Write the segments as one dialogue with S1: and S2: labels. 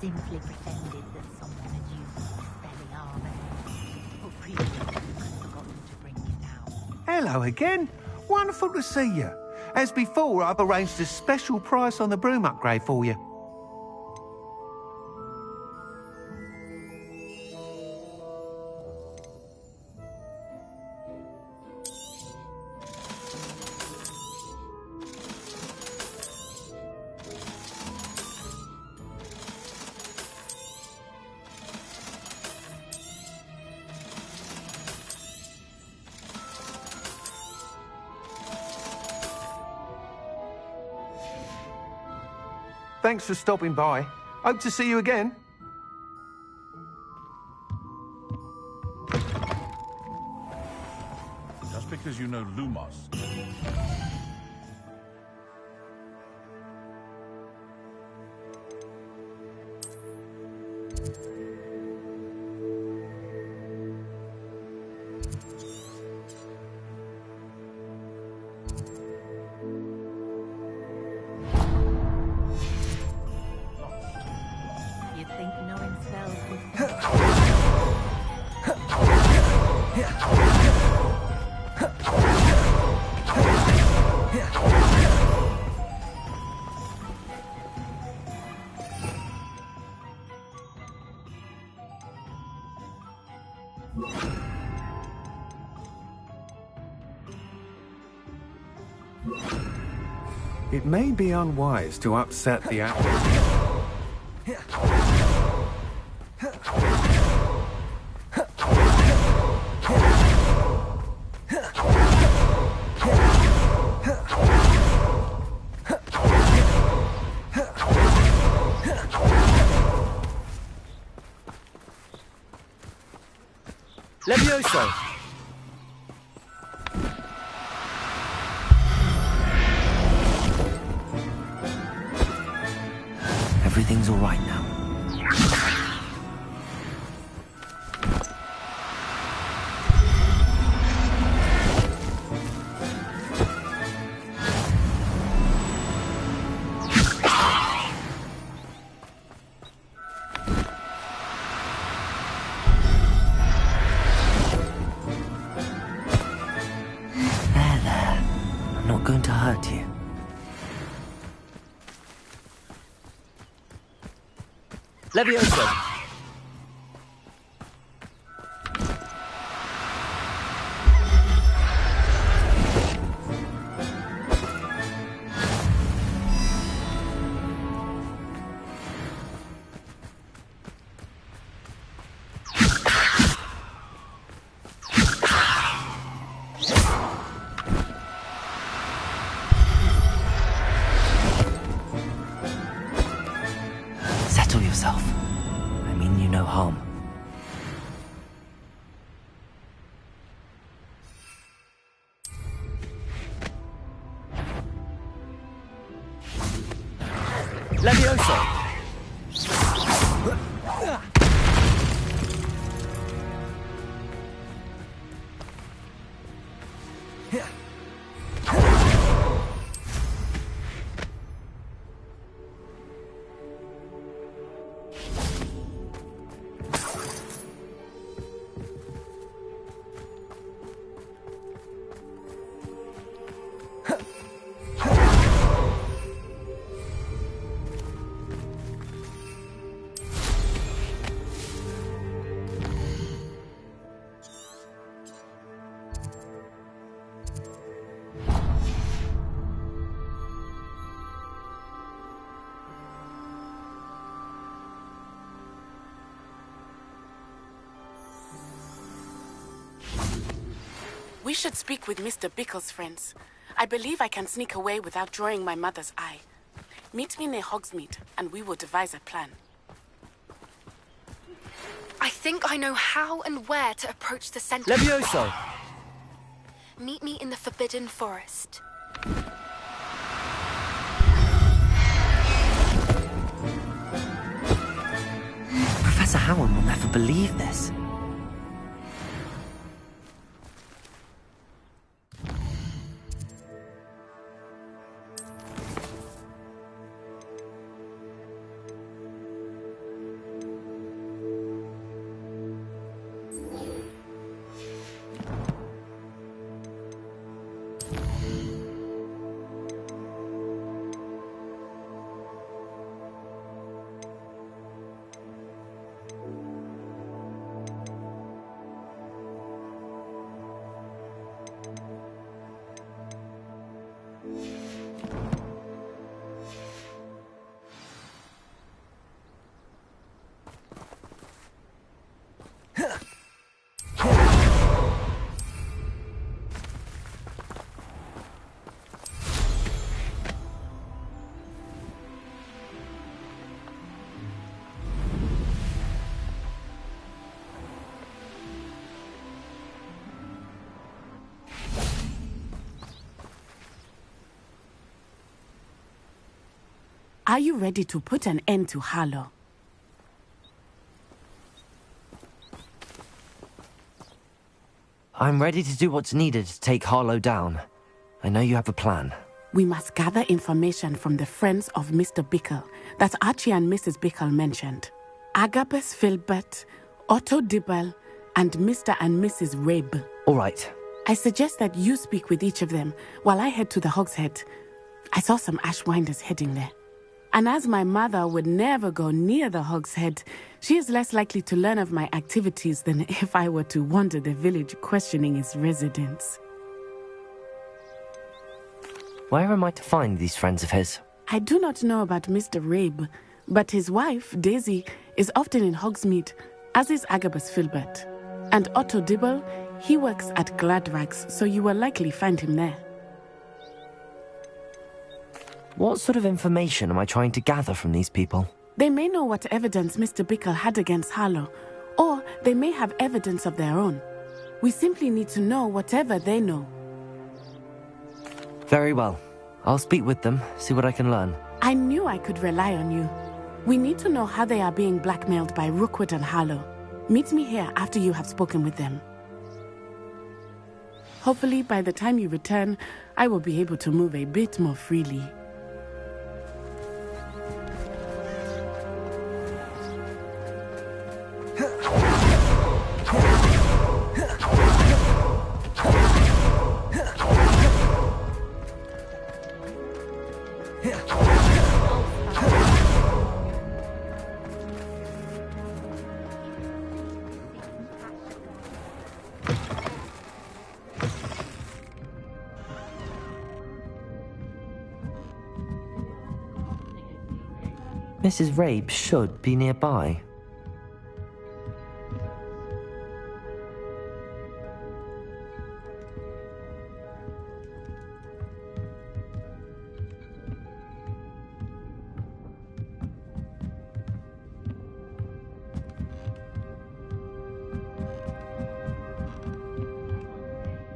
S1: simply pretended that someone had used spelling armor. Or previously I'd forgotten to bring you down.
S2: Hello again. Wonderful to see you. As before, I've arranged a special price on the broom upgrade for you. Thanks for stopping by. Hope to see you again.
S3: Just because you know Lumos.
S1: You'd think knowing spells would...
S2: It may be unwise to upset the apple.
S4: Levioso! Everything's all right now. There. I'm not going to hurt you. Levioso! Settle yourself. I mean you no harm. Levioso!
S5: We should speak with Mr. Bickle's friends. I believe I can sneak away without drawing my mother's eye. Meet me near Hogsmeade, and we will devise a plan.
S6: I think I know how and where to approach the center.
S4: Levioso!
S6: Meet me in the Forbidden Forest.
S4: Professor Howard will never believe this.
S5: Are you ready to put an end to Harlow?
S4: I'm ready to do what's needed to take Harlow down. I know you have a plan.
S5: We must gather information from the friends of Mr. Bickle that Archie and Mrs. Bickle mentioned. Agabus Filbert, Otto Dibble, and Mr. and Mrs. Rabe.
S4: All right.
S5: I suggest that you speak with each of them while I head to the Hogshead. I saw some Ashwinders heading there. And as my mother would never go near the Hogshead, she is less likely to learn of my activities than if I were to wander the village questioning its residents.
S4: Where am I to find these friends of his?
S5: I do not know about Mr. Rabe, but his wife, Daisy, is often in Hogsmeade, as is Agabus Filbert. And Otto Dibble, he works at Gladrags, so you will likely find him there.
S4: What sort of information am I trying to gather from these people?
S5: They may know what evidence Mr. Bickle had against Harlow, or they may have evidence of their own. We simply need to know whatever they know.
S4: Very well. I'll speak with them, see what I can learn.
S5: I knew I could rely on you. We need to know how they are being blackmailed by Rookwood and Harlow. Meet me here after you have spoken with them. Hopefully, by the time you return, I will be able to move a bit more freely.
S4: Mrs. Rabe should be nearby.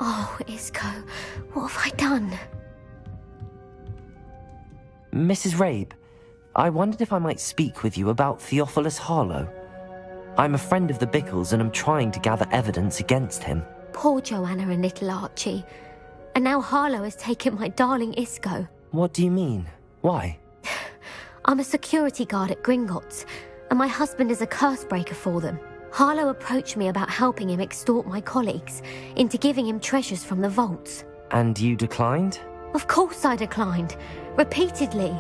S7: Oh, Isco, what have I done?
S4: Mrs. Rabe, I wondered if I might speak with you about Theophilus Harlow. I'm a friend of the Bickles and am trying to gather evidence against him.
S7: Poor Joanna and little Archie. And now Harlow has taken my darling Isco.
S4: What do you mean? Why?
S7: I'm a security guard at Gringotts, and my husband is a curse breaker for them. Harlow approached me about helping him extort my colleagues into giving him treasures from the vaults.
S4: And you declined?
S7: Of course I declined. Repeatedly.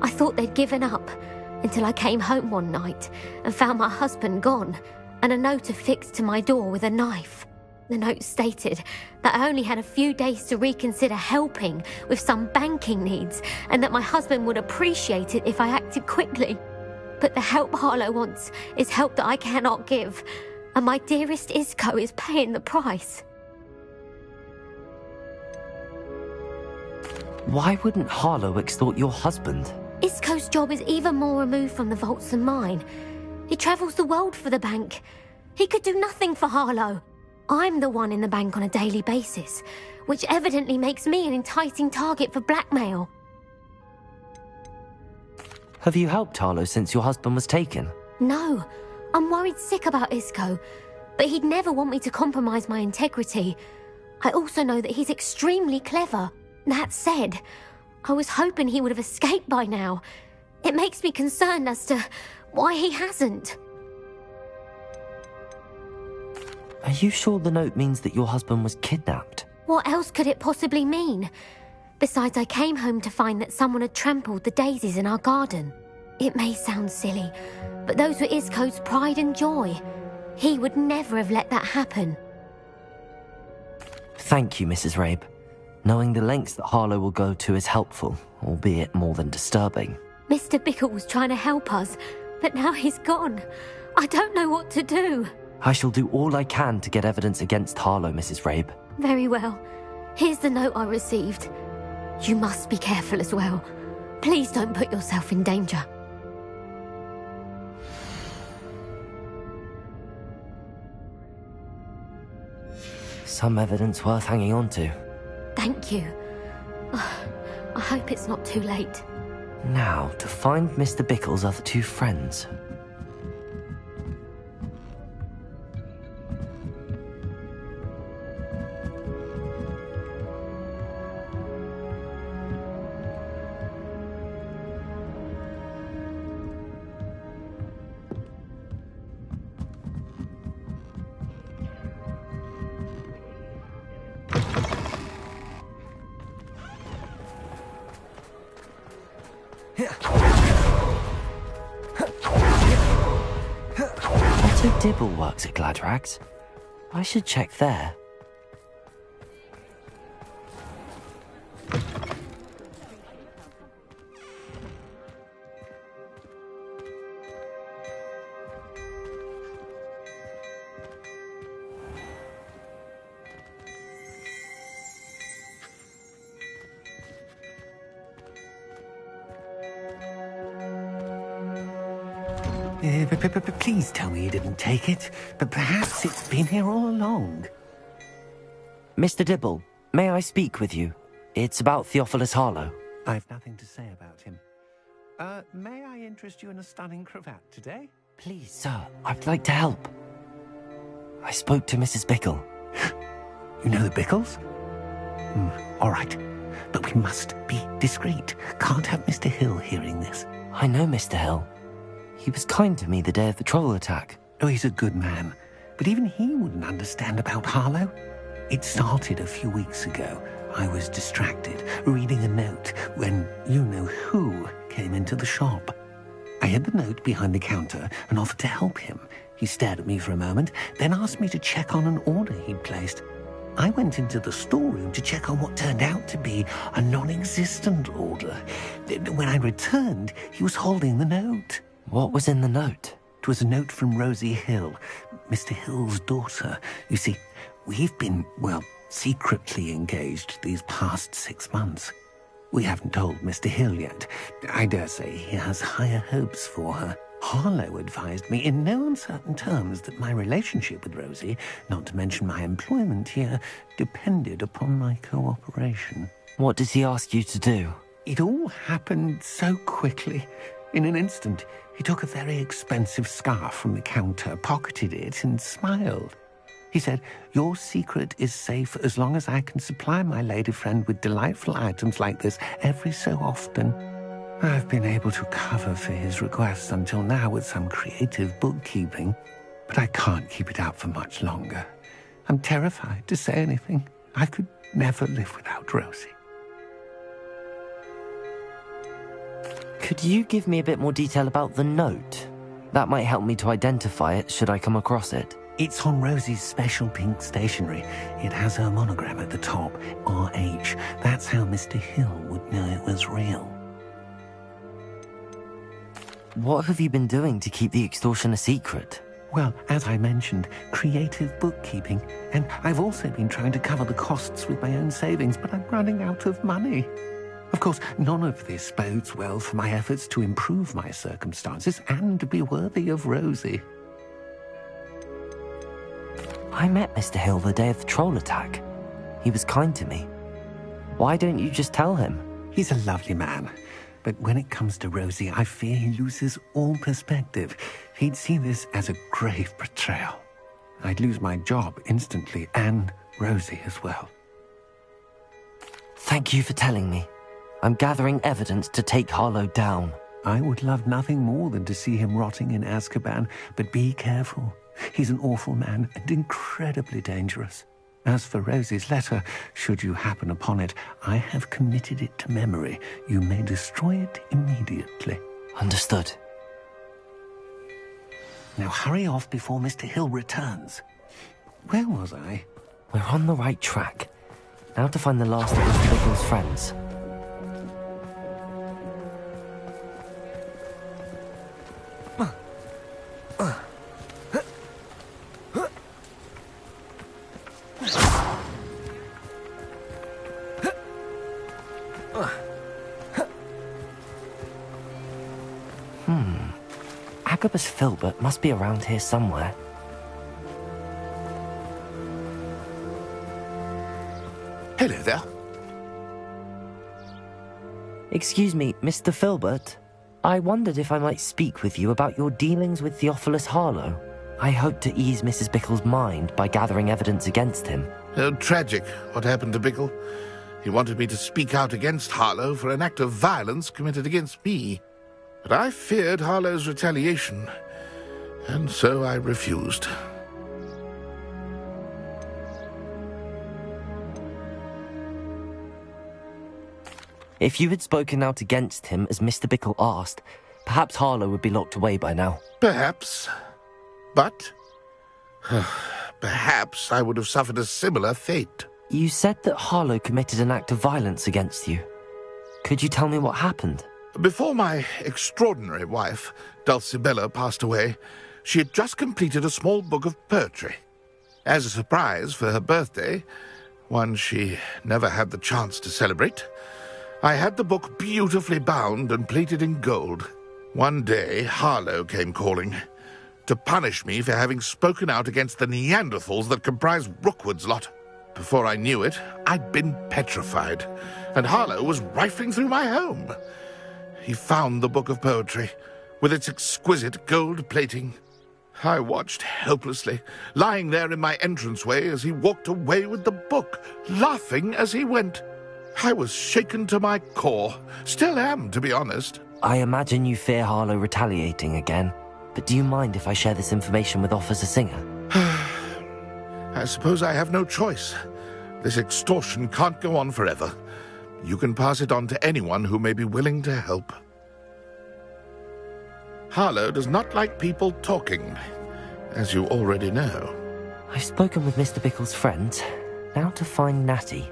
S7: I thought they'd given up, until I came home one night and found my husband gone, and a note affixed to my door with a knife. The note stated that I only had a few days to reconsider helping with some banking needs, and that my husband would appreciate it if I acted quickly. But the help Harlow wants is help that I cannot give, and my dearest Isco is paying the price.
S4: Why wouldn't Harlow extort your husband?
S7: Isco's job is even more removed from the vaults than mine. He travels the world for the bank. He could do nothing for Harlow. I'm the one in the bank on a daily basis, which evidently makes me an enticing target for blackmail.
S4: Have you helped Harlow since your husband was taken?
S7: No, I'm worried sick about Isco, but he'd never want me to compromise my integrity. I also know that he's extremely clever. That said, I was hoping he would have escaped by now. It makes me concerned as to why he hasn't.
S4: Are you sure the note means that your husband was kidnapped?
S7: What else could it possibly mean? Besides, I came home to find that someone had trampled the daisies in our garden. It may sound silly, but those were Isco's pride and joy. He would never have let that happen.
S4: Thank you, Mrs. Rabe. Knowing the lengths that Harlow will go to is helpful, albeit more than disturbing.
S7: Mr. Bickle was trying to help us, but now he's gone. I don't know what to do.
S4: I shall do all I can to get evidence against Harlow, Mrs. Rabe.
S7: Very well. Here's the note I received. You must be careful as well. Please don't put yourself in danger.
S4: Some evidence worth hanging on to.
S7: Thank you. I hope it's not too late.
S4: Now, to find Mr. Bickle's other two friends. Otto Dibble works at Gladrags. I should check there.
S2: Please tell me you didn't take it, but perhaps it's been here all along.
S4: Mr. Dibble, may I speak with you? It's about Theophilus Harlow.
S2: I've nothing to say about him. May I interest you in a stunning cravat today?
S4: Please, sir, I'd like to help. I spoke to Mrs. Bickle.
S2: You know the Bickles? All right, but we must be discreet. Can't have Mr. Hill hearing this.
S4: I know Mr. Hill. He was kind to me the day of the troll attack.
S2: Oh, he's a good man, but even he wouldn't understand about Harlow. It started a few weeks ago. I was distracted, reading a note, when you-know-who came into the shop. I hid the note behind the counter and offered to help him. He stared at me for a moment, then asked me to check on an order he'd placed. I went into the storeroom to check on what turned out to be a non-existent order. When I returned, he was holding the note.
S4: What was in the note?
S2: It was a note from Rosie Hill, Mr. Hill's daughter. You see, we've been, well, secretly engaged these past 6 months. We haven't told Mr. Hill yet. I dare say he has higher hopes for her. Harlow advised me in no uncertain terms that my relationship with Rosie, not to mention my employment here, depended upon my cooperation.
S4: What does he ask you to do?
S2: It all happened so quickly. In an instant, he took a very expensive scarf from the counter, pocketed it, and smiled. He said, "Your secret is safe as long as I can supply my lady friend with delightful items like this every so often." I've been able to cover for his requests until now with some creative bookkeeping, but I can't keep it up for much longer. I'm terrified to say anything. I could never live without Rosie.
S4: Could you give me a bit more detail about the note? That might help me to identify it should I come across it.
S2: It's on Rosie's special pink stationery. It has her monogram at the top, RH. That's how Mr. Hill would know it was real.
S4: What have you been doing to keep the extortion a secret?
S2: Well, as I mentioned, creative bookkeeping. And I've also been trying to cover the costs with my own savings, but I'm running out of money. Of course, none of this bodes well for my efforts to improve my circumstances and be worthy of Rosie.
S4: I met Mr. Hill the day of the troll attack. He was kind to me. Why don't you just tell him?
S2: He's a lovely man. But when it comes to Rosie, I fear he loses all perspective. He'd see this as a grave betrayal. I'd lose my job instantly, and Rosie as well.
S4: Thank you for telling me. I'm gathering evidence to take Harlow down.
S2: I would love nothing more than to see him rotting in Azkaban, but be careful. He's an awful man and incredibly dangerous. As for Rosie's letter, should you happen upon it, I have committed it to memory. You may destroy it immediately.
S4: Understood.
S2: Now hurry off before Mr. Hill returns. Where was I?
S4: We're on the right track. Now to find the last of Mr. Bickle's friends. Agabus Filbert must be around here somewhere.
S8: Hello there.
S4: Excuse me, Mr. Filbert. I wondered if I might speak with you about your dealings with Theophilus Harlow. I hope to ease Mrs. Bickle's mind by gathering evidence against him.
S3: Tragic, what happened to Bickle. He wanted me to speak out against Harlow for an act of violence committed against me. But I feared Harlow's retaliation, and so I refused.
S4: If you had spoken out against him as Mr. Bickle asked, perhaps Harlow would be locked away by now.
S3: Perhaps. But perhaps I would have suffered a similar fate.
S4: You said that Harlow committed an act of violence against you. Could you tell me what happened?
S3: Before my extraordinary wife, Dulcibella, passed away, she had just completed a small book of poetry. As a surprise for her birthday, one she never had the chance to celebrate, I had the book beautifully bound and plated in gold. One day, Harlow came calling to punish me for having spoken out against the Neanderthals that comprise Rookwood's lot. Before I knew it, I'd been petrified, and Harlow was rifling through my home. He found the book of poetry, with its exquisite gold plating. I watched helplessly, lying there in my entranceway as he walked away with the book, laughing as he went. I was shaken to my core. Still am, to be honest.
S4: I imagine you fear Harlow retaliating again, but do you mind if I share this information with Officer Singer?
S3: I suppose I have no choice. This extortion can't go on forever. You can pass it on to anyone who may be willing to help. Harlow does not like people talking, as you already know.
S4: I've spoken with Mr. Bickle's friends. Now to find Natty.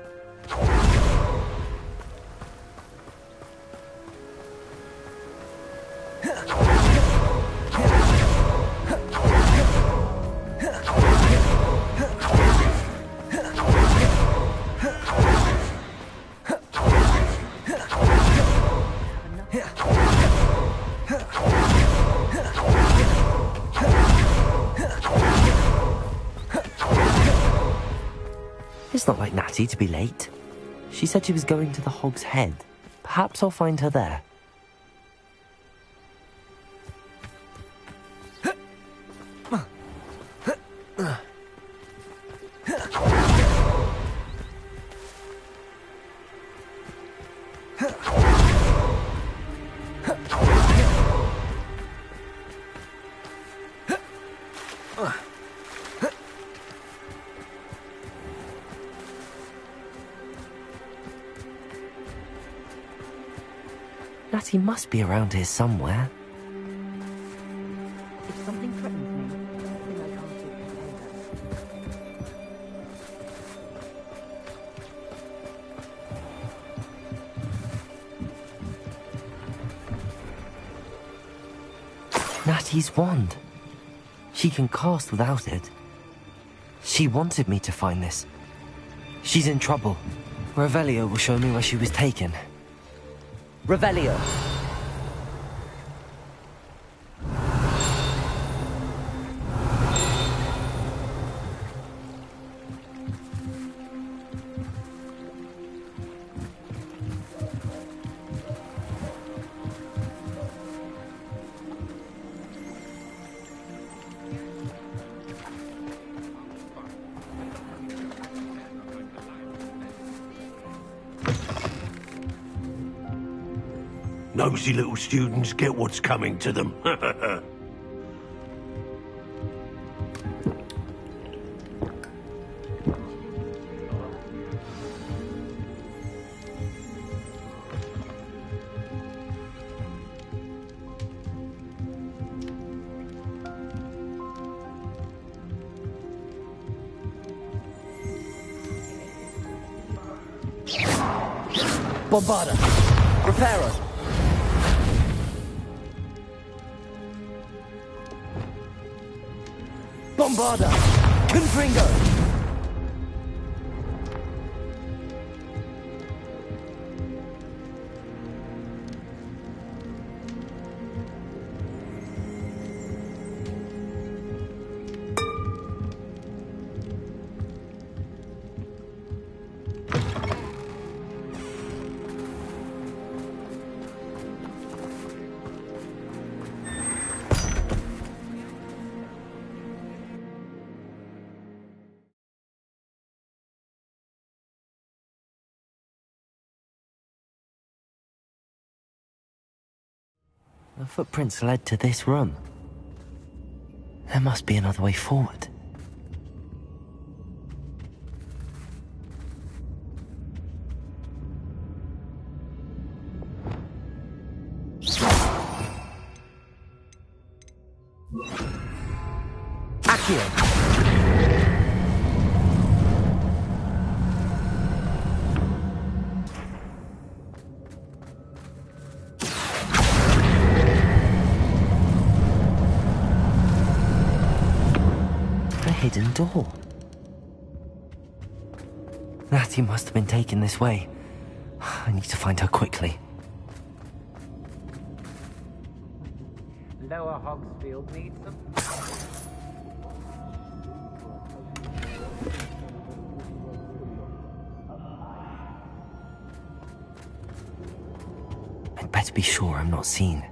S4: It's not like Natty to be late. She said she was going to the Hog's Head. Perhaps I'll find her there. Natty must be around here somewhere.
S1: If something threatens me, then I can't keep contained.
S4: Natty's wand. She can cast without it. She wanted me to find this. She's in trouble. Revelio will show me where she was taken. Revelio!
S8: Nosy little students get what's coming to them.
S4: Bombarda! Reparo! Bombarda! Confringo! The footprints led to this room. There must be another way forward. A hidden door. Natty must have been taken this way. I need to find her quickly.
S2: Lower Hogsfield needs them.
S4: I'd better be sure I'm not seen.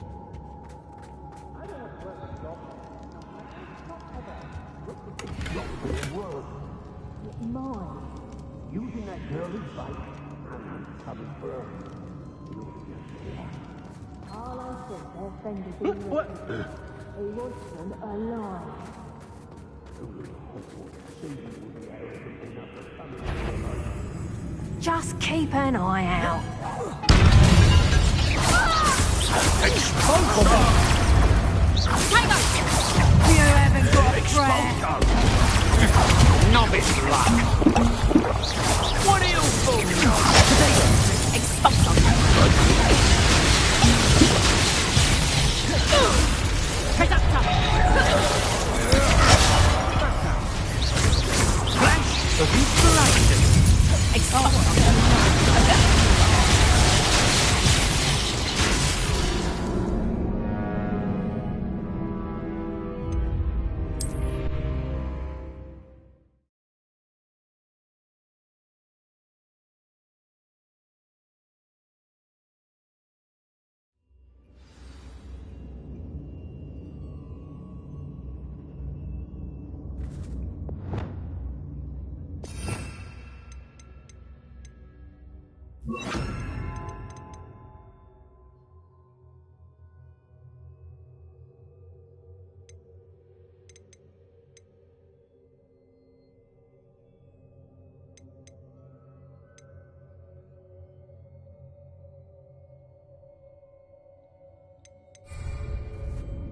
S8: Using that girl as bait, I'm coming for her.
S9: All I said, their friend has been rescued. He wants them alive.
S1: Just keep an eye out. You haven't got a prayer.
S8: Novice luck. What are you for?
S1: Expulsor. Reductor.
S8: Flash of inspiration.
S1: Expulsor.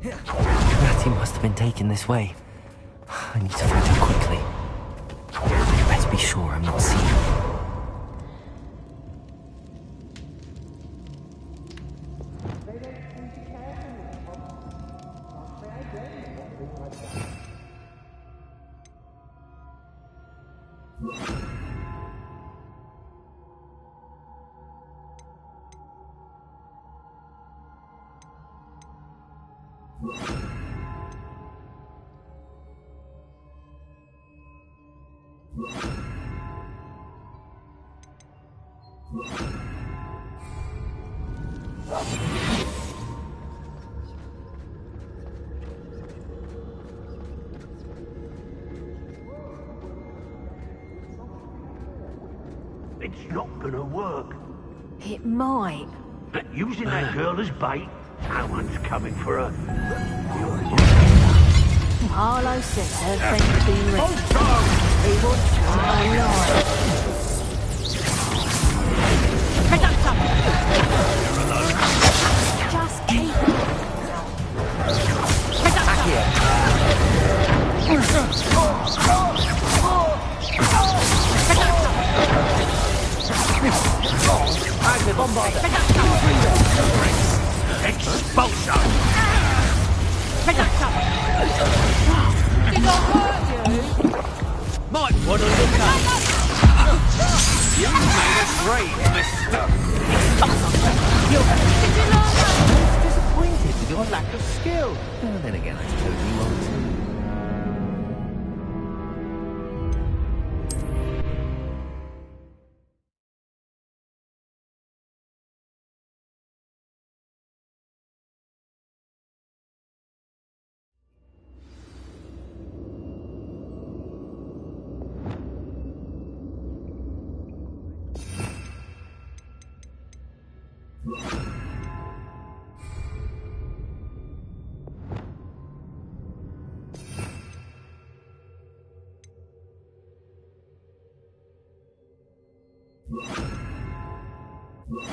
S4: Natty must have been taken this way. I need to find her quickly. I'd better be sure I'm not seen.
S8: It's not gonna work.
S1: It might.
S8: Using that girl as bait, no one's coming for her.
S1: Arlo said her friend had been rescued. He wants them alive. Reductor. Just keep it.
S8: Expulsor!
S1: Reductor. Did I hurt you?
S8: Might wanna look up. You made us brave, mister.
S2: Disappointed with your lack of skill. Well, then again, I suppose you won't.
S4: Natty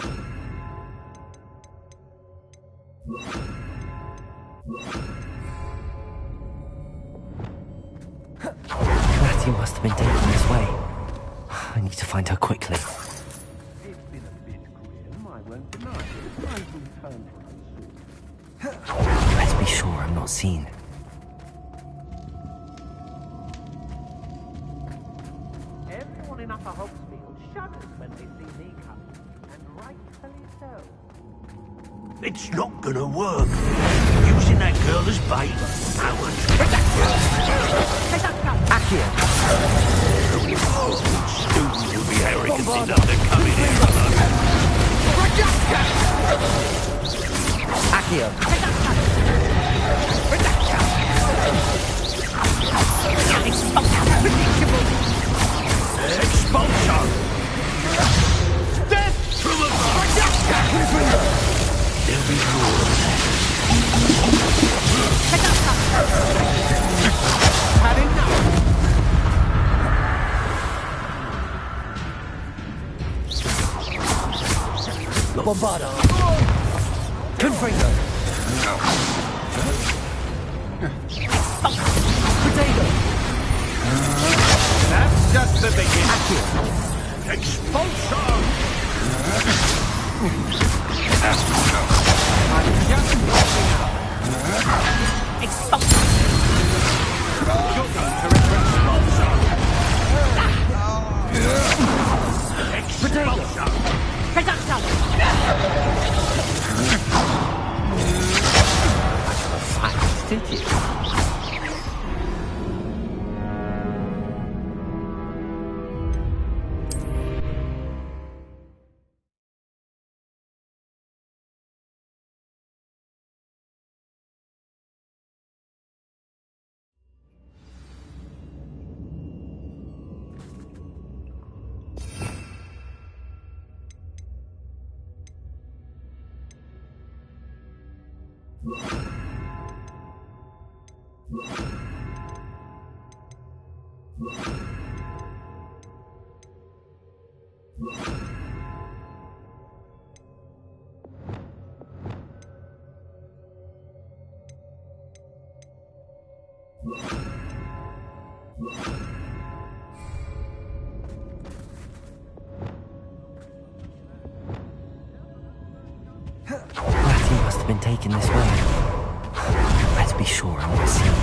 S4: must have been taken this way. I need to find her quickly.
S2: It's been a bit grim, I won't deny it. I'll return for her soon.
S4: Let's be sure I'm not seen.
S2: Everyone in Upper Hogsfield shudders when they see me coming, and rightfully so.
S8: It's not gonna work. Using that girl as bait.
S4: Accio!
S8: Students will be arrogant enough to come in here alone.
S4: Accio!
S8: Expulsion! Death from above! There'll be more of that.
S2: Had enough!
S4: Bombardo! Confringo! Potato!
S8: That's just the beginning.
S4: Accio!
S8: Expulsion!
S2: I'm just walking out.
S1: Expulsion!
S8: You're going to regret expulsion! Expulsion!
S1: Production!
S4: Facts, did you? Natty must have been taken this way. Let's be sure I'm not seen.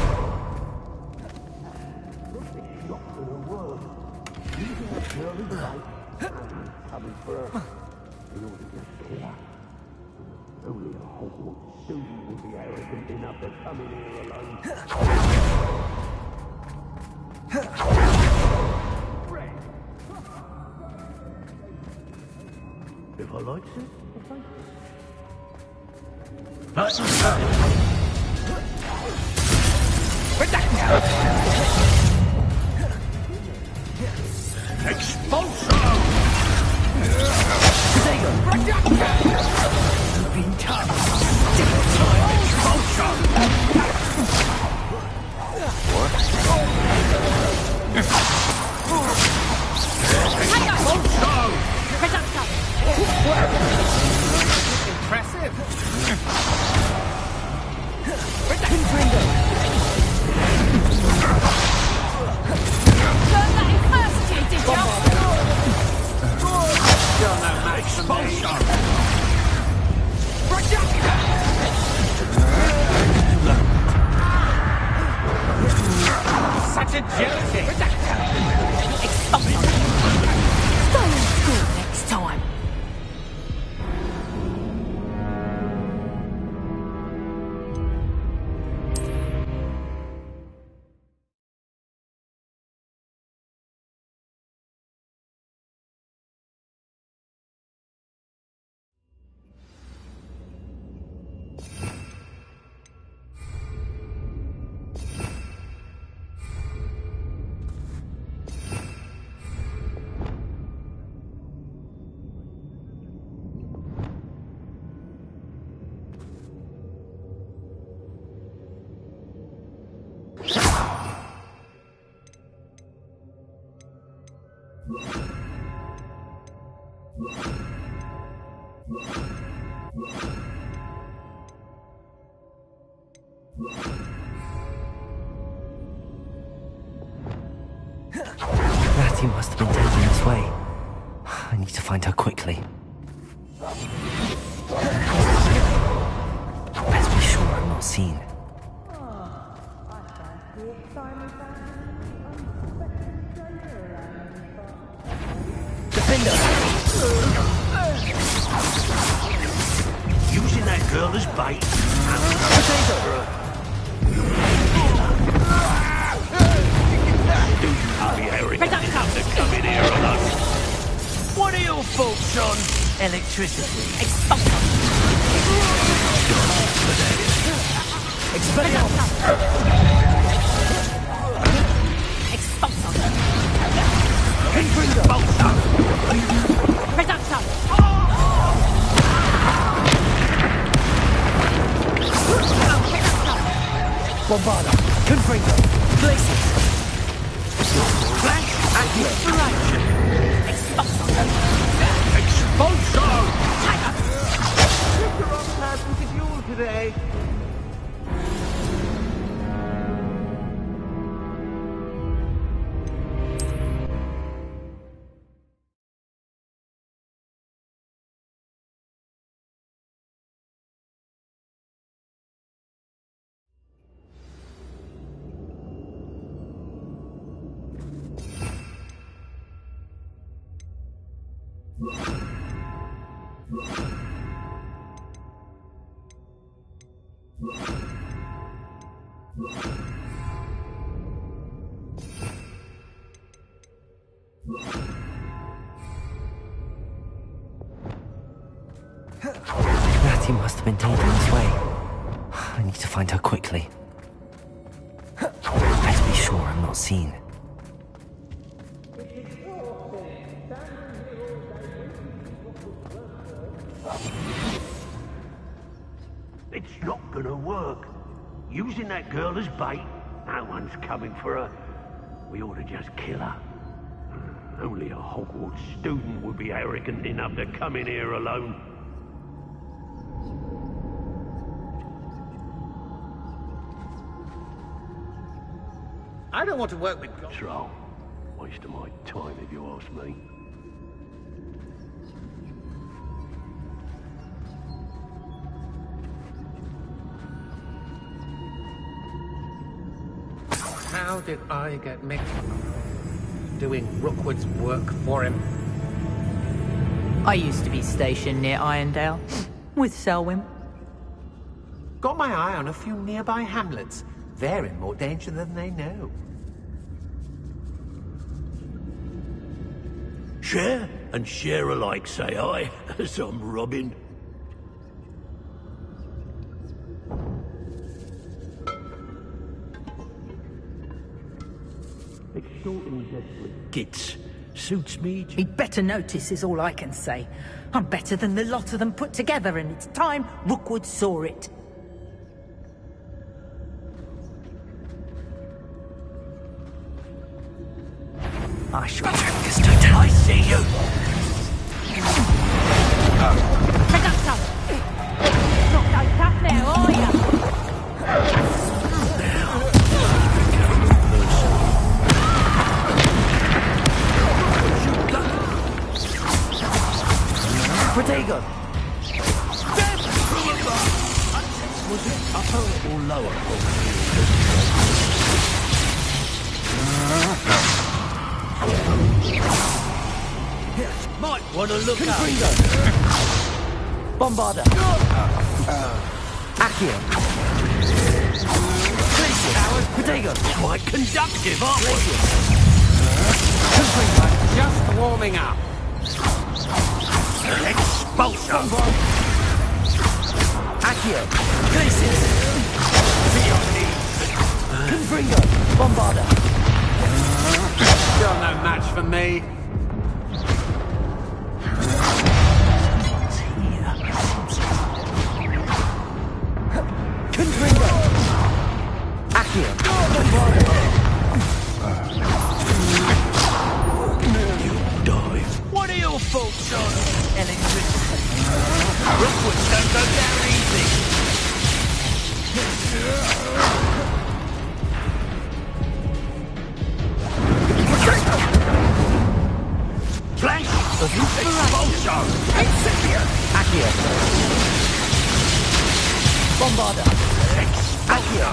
S2: Only a Hogwarts student would be arrogant enough to come in here alone. If I likes it,
S8: Expulsion!
S4: Potato!
S8: Been tough. Expulsion! Expulsion!
S1: Production!
S2: impressive.
S4: Confringo!
S1: Learn that in first year, did you?
S8: You're no match for me. Expulsion!
S4: Ratty must have been taken this way. I need to find her quickly. Best be sure I'm not seen.
S8: Defender! Using that girl as bait. To come in here alone. What are your faults on electricity?
S1: Expulsion!
S8: Expelliarmus!
S1: Expulsion!
S8: Expulsion!
S1: Reduction!
S8: Bombarda! Confringo! Glacier! Flash acceleration!
S1: Expulsion!
S8: Expulsion!
S9: You're the wrong person to duel today.
S4: Ratty must have been taken this way. I need to find her quickly. Best be sure I'm not seen.
S8: It's not gonna work. Using that girl as bait, no one's coming for her. We ought to just kill her. Only a Hogwarts student would be arrogant enough to come in here alone.
S9: I don't want to work with God.
S8: Troll. Waste of my time if you ask me.
S2: How did I get mixed up doing Rookwood's work for him?
S1: I used to be stationed near Irondale with Selwyn.
S2: Got my eye on a few nearby hamlets. They're in more danger than they know.
S8: Share and share alike, say I, as I'm robbing. Extorting desperate gits suits me.
S1: He'd better notice is all I can say. I'm better than the lot of them put together, and it's time Rookwood saw it. I shall track this to death.
S8: I see you.
S1: Reduction! Not like that now, are you?
S4: Protego!
S8: Was it upper or lower? Might want to look up.
S4: Bombarda! Accio! Protego!
S8: Quite conductive, aren't we?
S2: Just warming up.
S8: Expulsion!
S4: Accio! Glacius! Confringo! Bombarda!
S2: You're no match for me.
S4: Confringo! Accio! Bombarda!
S8: You die. What are your faults on electricity? Rookwoods don't go down easy.
S4: Bombarder! Accio!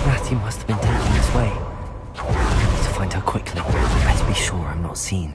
S4: Ratty must have been taking this way. I need to find her quickly. Better be sure I'm not seen.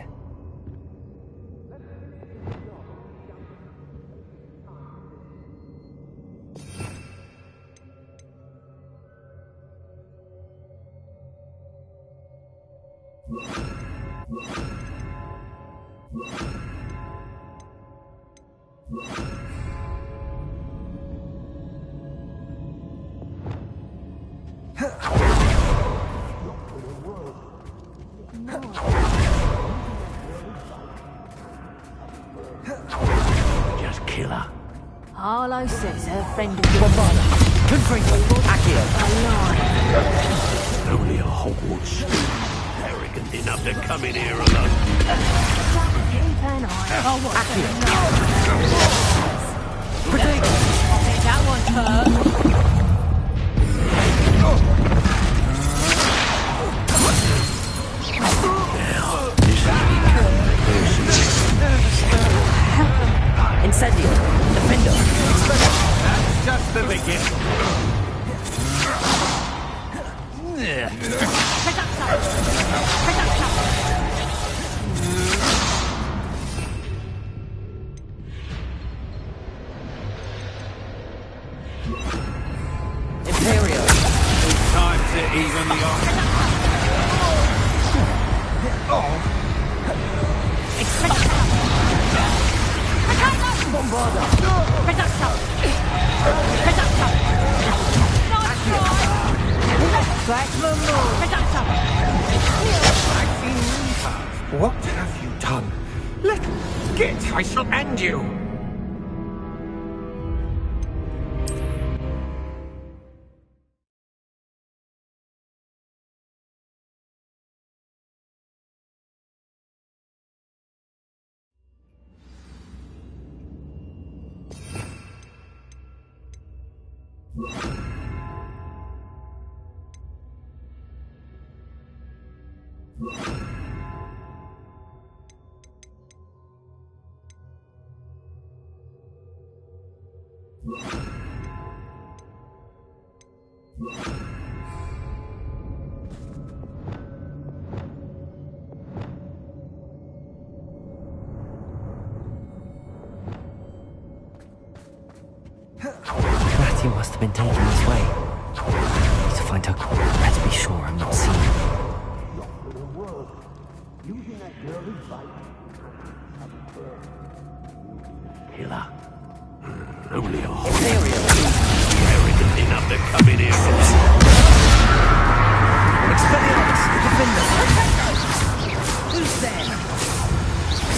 S8: Just kill her.
S1: Harlow says her friend will
S4: Bombarder! Confringo! Accio!
S8: Only a Hogwarts student. Arrogant enough to come in here alone.
S1: keep an eye.
S4: Potato!
S1: I think that one's hurt.
S4: Incendio! Defendo!
S10: That's just the beginning.
S4: Imperio!
S10: Time to even the odds.
S2: What have you done? Let get, I shall end you.
S4: Ratty must have been taking this way. I need to find her. Better be sure I'm not seen.
S8: Using that girl's bite. Kill her. Only a
S4: Imperio!
S8: arrogant enough to come in here alone.
S4: Expelliarmus! Defender! Who's there?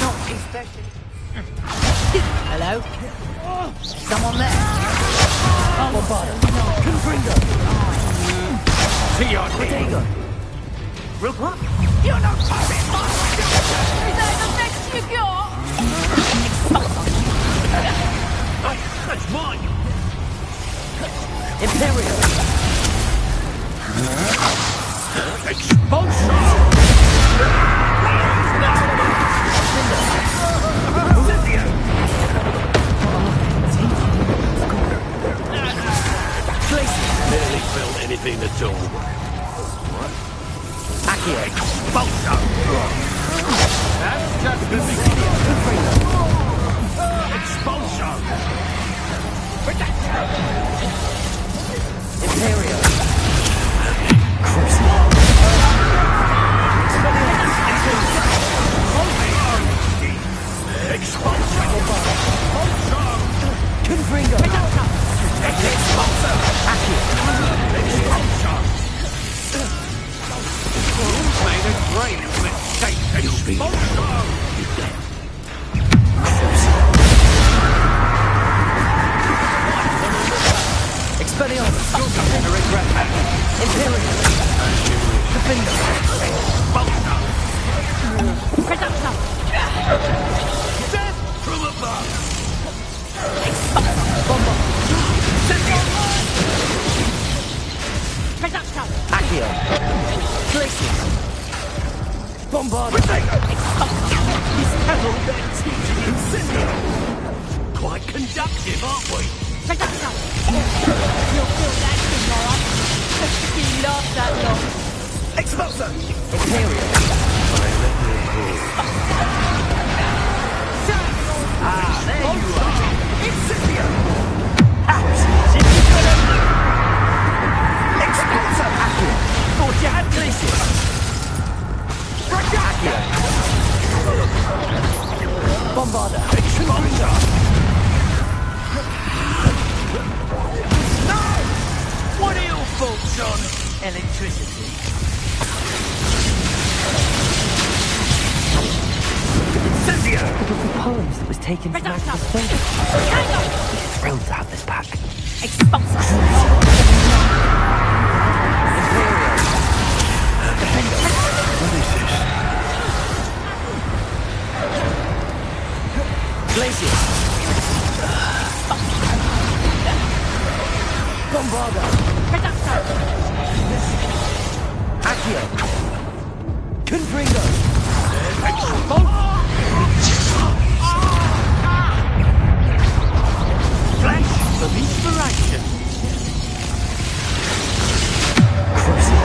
S4: Not especially.
S1: Hello? Someone there?
S4: Bombarder! Confringo!
S10: To your
S4: Potato!
S1: What? You're not coming back! Is that the best you got?
S8: Hey, that's mine.
S4: Imperio!
S8: Expulsion! Barely felt anything at all.
S4: Accio!
S8: Expulsion!
S10: That's just the beginning.
S8: Expulsion!
S4: Imperio!
S8: Expulsion!
S4: Confringo!
S8: Expulsion!
S4: Accio!
S8: Expulsion!
S10: Made a great mistake.
S8: Expulsion!
S4: Expelliarmus!
S10: Something to regret.
S4: Imperial! Defender!
S1: Predator!
S10: Death from above!
S4: Bomber!
S1: Predator!
S4: Accio! Glacius! Bombarda!
S10: Is that all they're teaching you, Cindy? Quite conductive, aren't we?
S1: Predator! You'll feel that thing, alright? You last that long.
S10: Expulsor!
S4: Imperial!
S10: Ah, there you are! Incipio! Expulsor!
S4: Accio!
S10: Thought you had
S4: Glacius! Accio! Bombarda!
S10: Expulsor! No! What are your thoughts on electricity? Incendio!
S4: The book of poems that was taken from Magnus Building. He's thrilled to have this back.
S1: Expulsor!
S4: Imperial! Defender!
S3: What is this?
S4: Glacius! Bombarda!
S1: Predator!
S4: Accio! Confringo!
S10: Flash of inspiration!
S4: Crucio!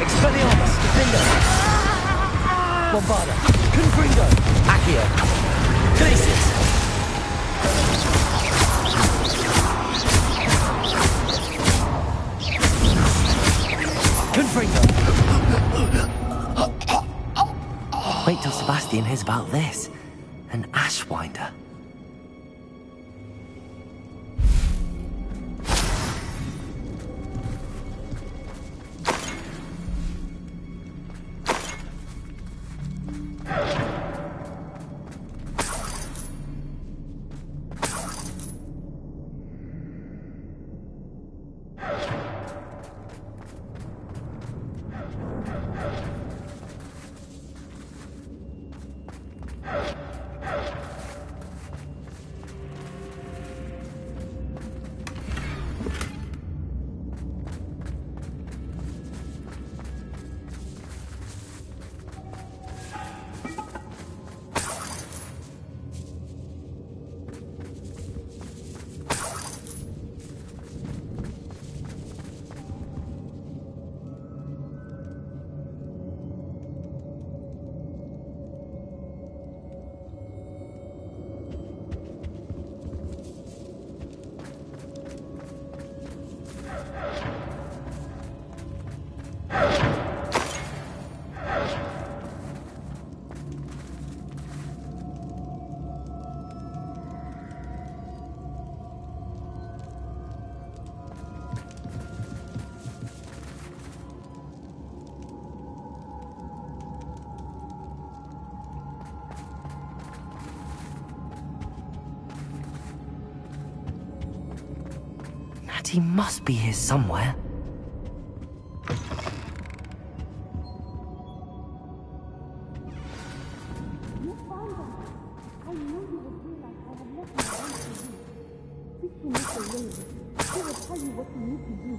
S4: Expelliarmus! Defender! Bombarda! Confringo! Accio! Glacius! Confringo! Wait till Sebastian hears about this. An Ashwinder. He must be here somewhere.
S9: You found them. I knew you would realize I had left my own for you. Speak to Mr. Williams. He will tell you what you need to do.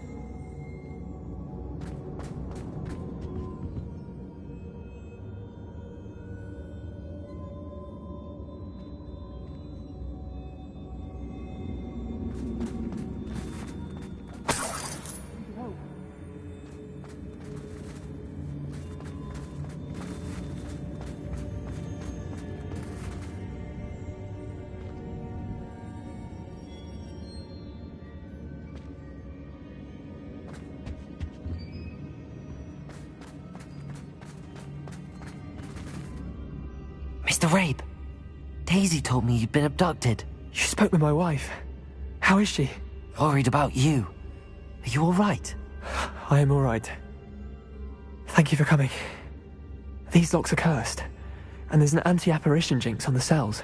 S4: Mr. Rabe, Daisy told me you'd been abducted.
S11: You spoke with my wife. How is she?
S4: Worried about you. Are you all right?
S11: I am all right. Thank you for coming. These locks are cursed, and there's an anti-apparition jinx on the cells.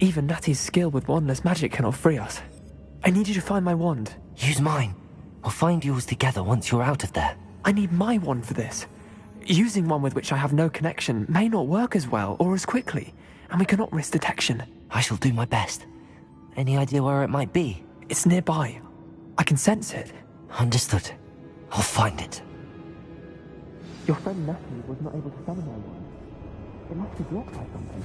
S11: Even Natty's skill with wandless magic cannot free us. I need you to find my wand.
S4: Use mine. We'll find yours together once you're out of there.
S11: I need my wand for this. Using one with which I have no connection may not work as well or as quickly, and we cannot risk detection.
S4: I shall do my best. Any idea where it might be?
S11: It's nearby. I can sense it.
S4: Understood. I'll find it.
S11: Your friend Natty was not able to summon my wand. It must be blocked by something.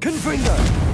S10: Confringo!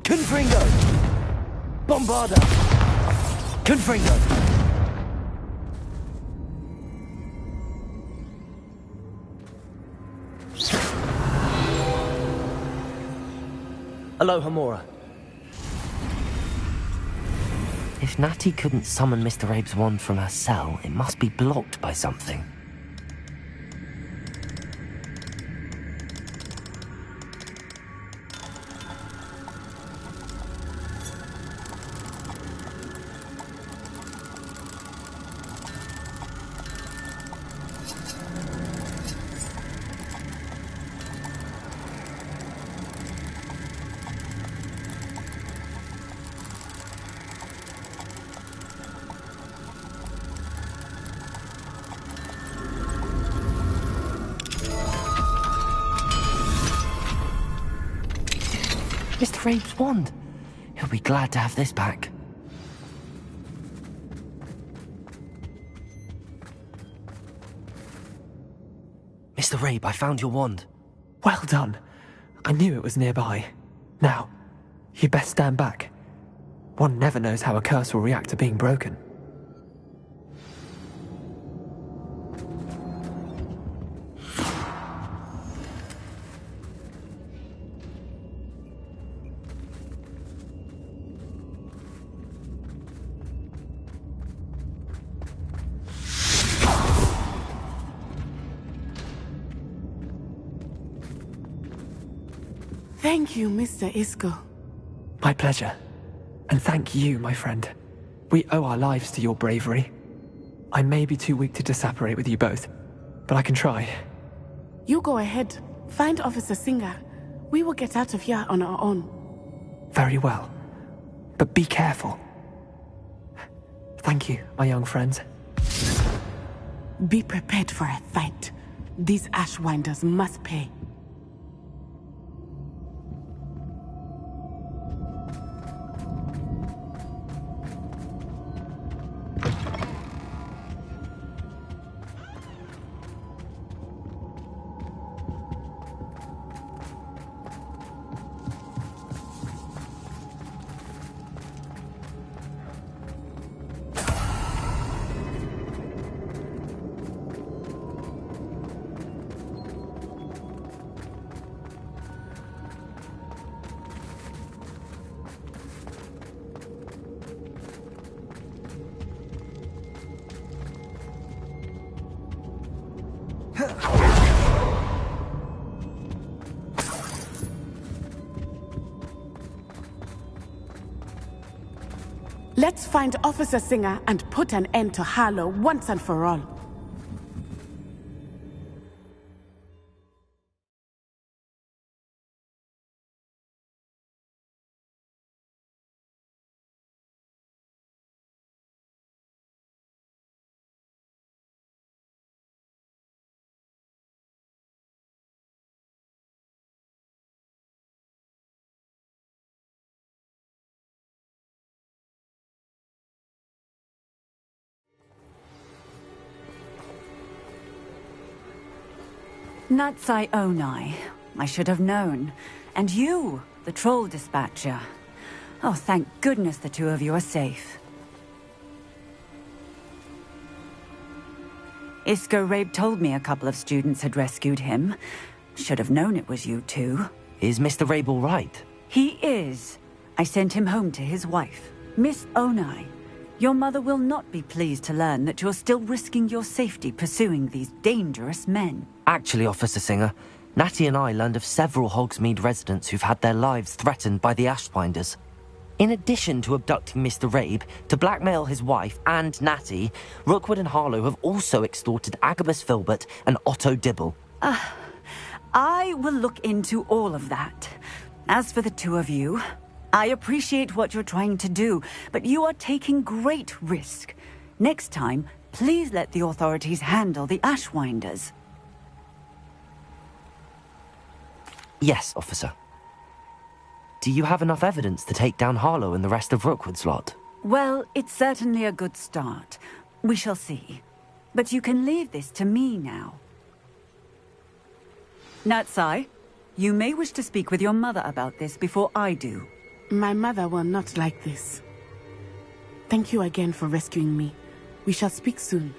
S10: Confringo! Bombarda! Confringo! Aloha Mora.
S4: If Natty couldn't summon Mr. Abe's wand from her cell, it must be blocked by something. Mr. Abe's wand. He'll be glad to have this back. Mr. Abe, I found your wand.
S11: Well done. I knew it was nearby. Now, you best stand back. One never knows how a curse will react to being broken.
S5: Thank you, Mr. Isco.
S11: My pleasure. And thank you, my friend. We owe our lives to your bravery. I may be too weak to separate with you both, but I can try.
S5: You go ahead. Find Officer Singer. We will get out of here on our own.
S11: Very well. But be careful. Thank you, my young friends.
S5: Be prepared for a fight. These Ashwinders must pay. Let's find Officer Singer and put an end to Harlow once and for all.
S12: Natsai Onai. I should have known. And you, the troll dispatcher. Oh, thank goodness the two of you are safe. Isco Rabe told me a couple of students had rescued him. Should have known it was you two.
S4: Is Mr. Rabe all right?
S12: He is. I sent him home to his wife, Miss Onai. Your mother will not be pleased to learn that you're still risking your safety pursuing these dangerous men.
S4: Actually, Officer Singer, Natty and I learned of several Hogsmeade residents who've had their lives threatened by the Ashwinders. In addition to abducting Mr. Rabe to blackmail his wife and Natty, Rookwood and Harlow have also extorted Agabus Filbert and Otto Dibble.
S12: I will look into all of that. As for the two of you, I appreciate what you're trying to do, but you are taking great risk. Next time, please let the authorities handle the Ashwinders.
S4: Yes, officer. Do you have enough evidence to take down Harlow and the rest of Rookwood's lot?
S12: Well, it's certainly a good start. We shall see. But you can leave this to me now. Natsai, you may wish to speak with your mother about this before I do.
S5: My mother will not like this. Thank you again for rescuing me. We shall speak soon.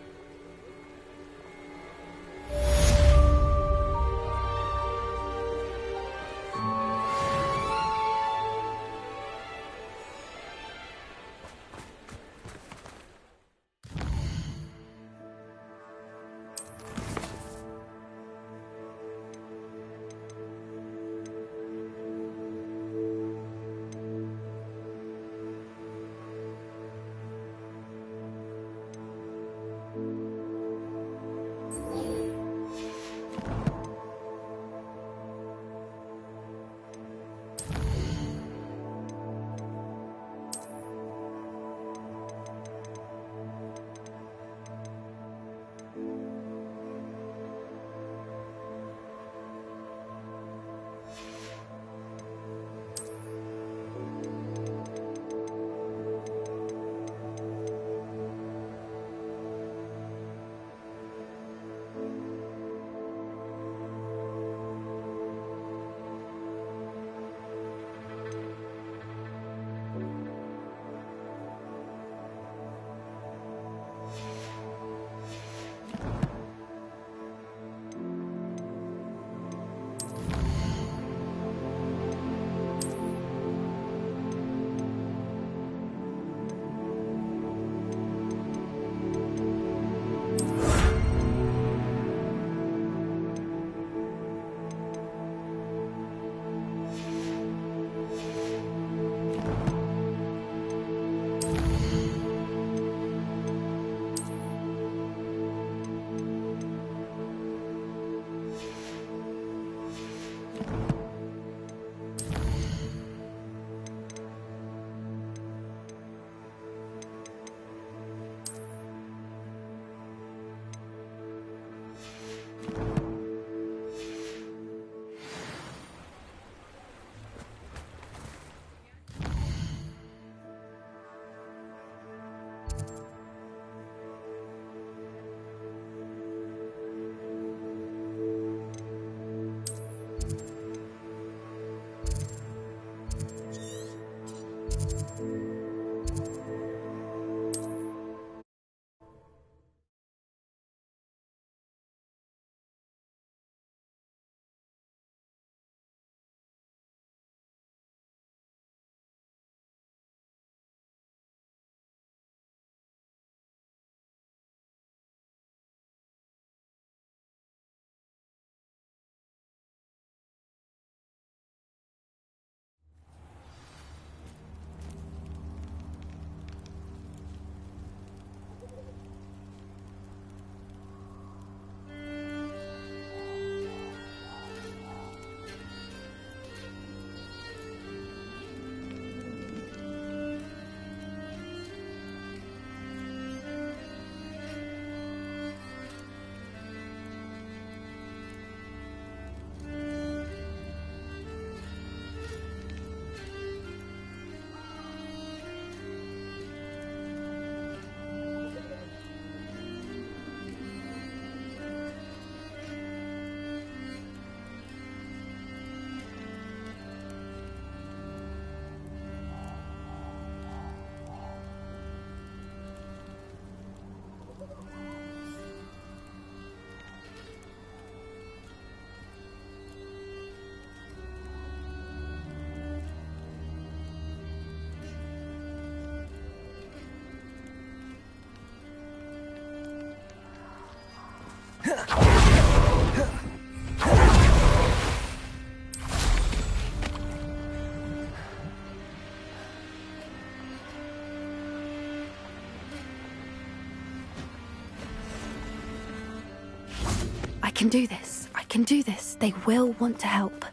S6: can do this. I can do this. They will want to help.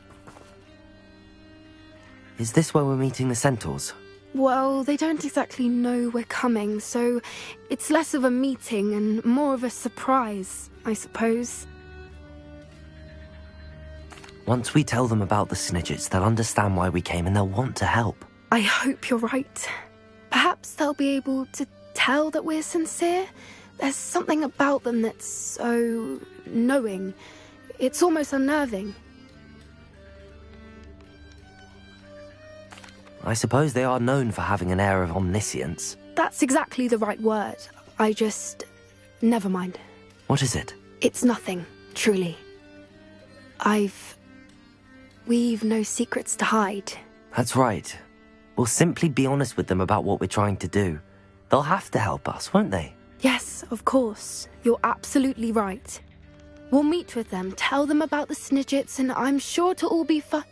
S4: Is this where we're meeting the centaurs?
S6: Well, they don't exactly know we're coming, so it's less of a meeting and more of a surprise, I suppose.
S4: Once we tell them about the Snidgets, they'll understand why we came and they'll want to help.
S6: I hope you're right. Perhaps they'll be able to tell that we're sincere. There's something about them that's so knowing. It's almost unnerving.
S4: I suppose they are known for having an air of omniscience.
S6: That's exactly the right word. Never mind.
S4: What is it?
S6: It's nothing, truly. We've no secrets to hide.
S4: That's right. We'll simply be honest with them about what we're trying to do. They'll have to help us, won't they?
S6: Yes, of course. You're absolutely right. We'll meet with them, tell them about the Snidgets, and I'm sure it'll all be fun.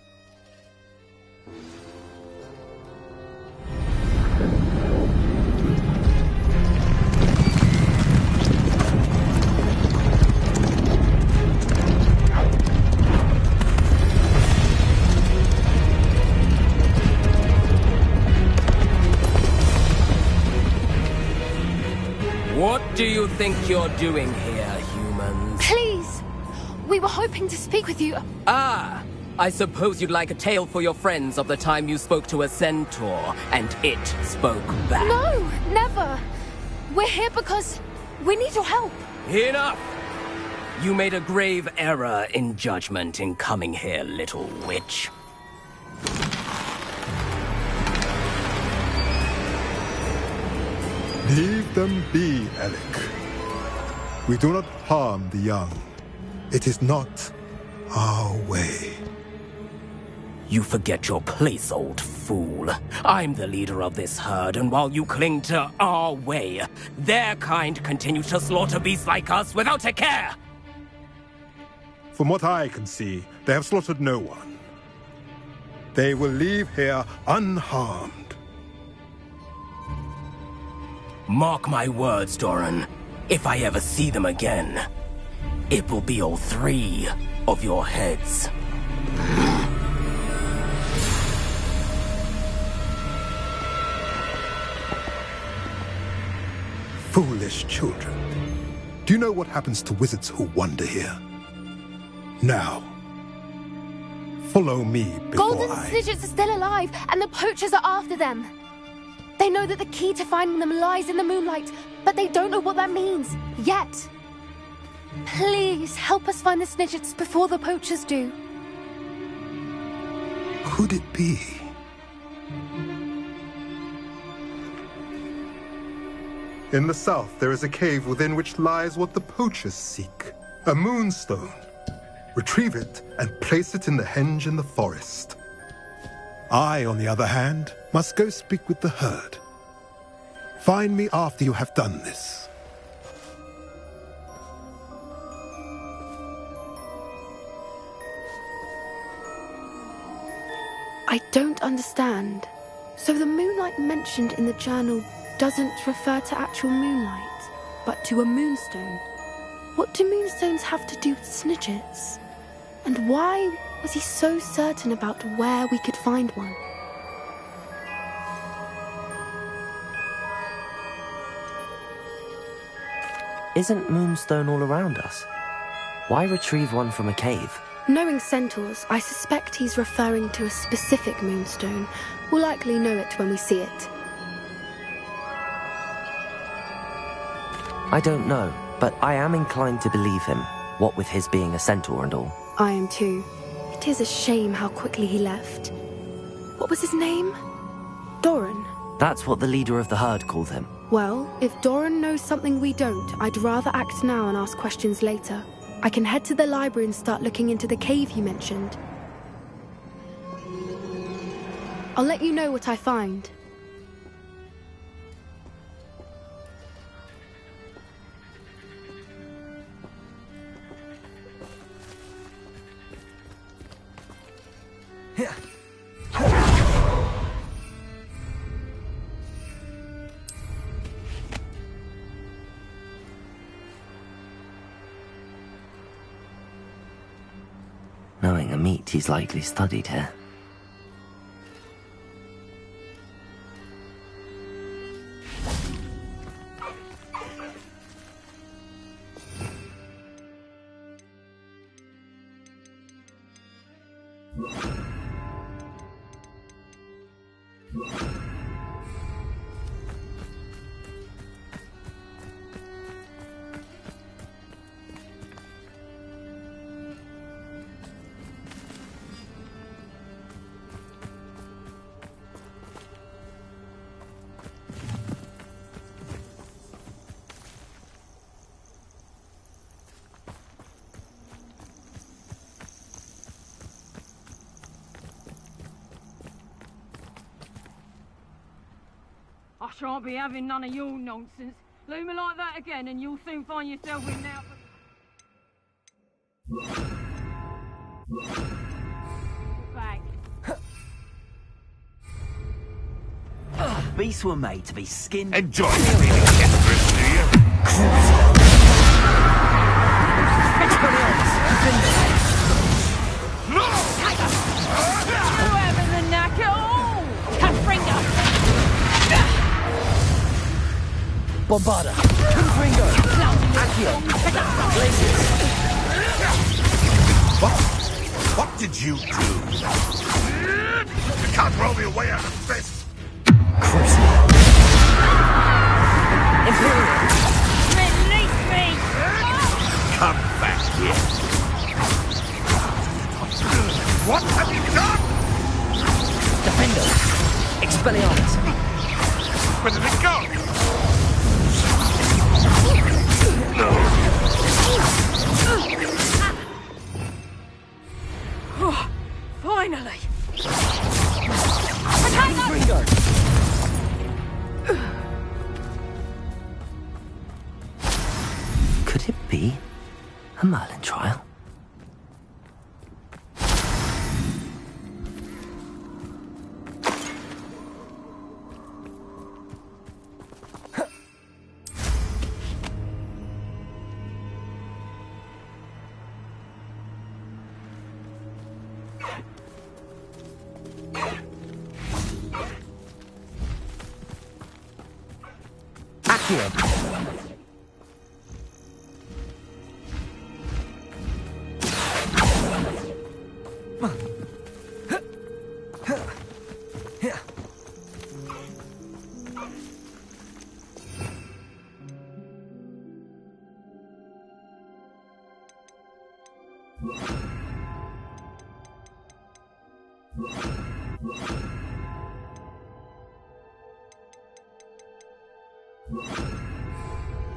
S10: What do you think you're doing here, humans?
S6: Please! We were hoping to speak with you.
S10: Ah! I suppose you'd like a tale for your friends of the time you spoke to a centaur, and it spoke back.
S6: No! Never! We're here because we need your help.
S10: Enough! You made a grave error in judgment in coming here, little witch.
S13: Leave them be, Alec. We do not harm the young. It is not our way.
S10: You forget your place, old fool. I'm the leader of this herd, and while you cling to our way, their kind continue to slaughter beasts like us without a care!
S13: From what I can see, they have slaughtered no one. They will leave here unharmed.
S10: Mark my words, Doran. If I ever see them again, it will be all 3 of your heads.
S13: Foolish children. Do you know what happens to wizards who wander here? Now, follow me before
S6: Golden Snidgets are still alive, and the poachers are after them. They know that the key to finding them lies in the moonlight, but they don't know what that means, yet. Please, help us find the Snidgets before the poachers do.
S13: Could it be? In the south, there is a cave within which lies what the poachers seek. A moonstone. Retrieve it and place it in the henge in the forest. I, on the other hand, must go speak with the herd. Find me after you have done this.
S6: I don't understand. So the moonlight mentioned in the journal doesn't refer to actual moonlight, but to a moonstone. What do moonstones have to do with Snidgets? And why was he so certain about where we could find one?
S4: Isn't Moonstone all around us? Why retrieve one from a cave?
S6: Knowing centaurs, I suspect he's referring to a specific moonstone. We'll likely know it when we see it.
S4: I don't know, but I am inclined to believe him, what with his being a centaur and all.
S6: I am too. It is a shame how quickly he left. What was his name? Doran.
S4: That's what the leader of the herd called him.
S6: Well, if Doran knows something we don't, I'd rather act now and ask questions later. I can head to the library and start looking into the cave he mentioned. I'll let you know what I find.
S4: meat he's likely studied here.
S14: I shan't be having none of your nonsense. Leave me like that again and you'll soon find yourself in now. Back.
S15: Beasts were made to be skinned.
S3: Enjoy feeling desperate, do you?
S14: Who having the knack at all? Confringo!
S15: Bombarda, Confringo, Accio, Blazes.
S3: What did you do? You can't roll me away out of this.
S15: Imperial.
S14: Release me!
S3: Come back here. What have you done?
S15: Defendo. Expelliarmus.
S3: Where did it go?
S14: Oh, finally!
S15: Confringo.
S4: Could it be a Merlin trial?
S15: Accio.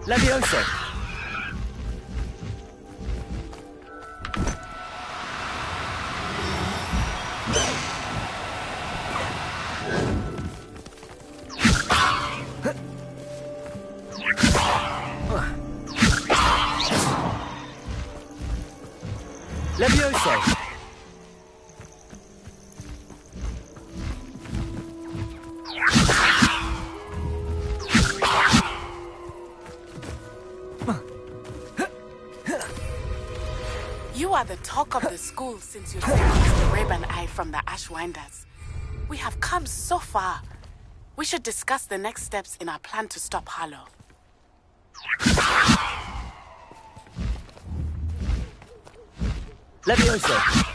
S15: Levioso. Levioso.
S5: You are the talk of the school since you saved Mr. Rib and I from the Ashwinders. We have come so far. We should discuss the next steps in our plan to stop Harlow.
S15: Levioso.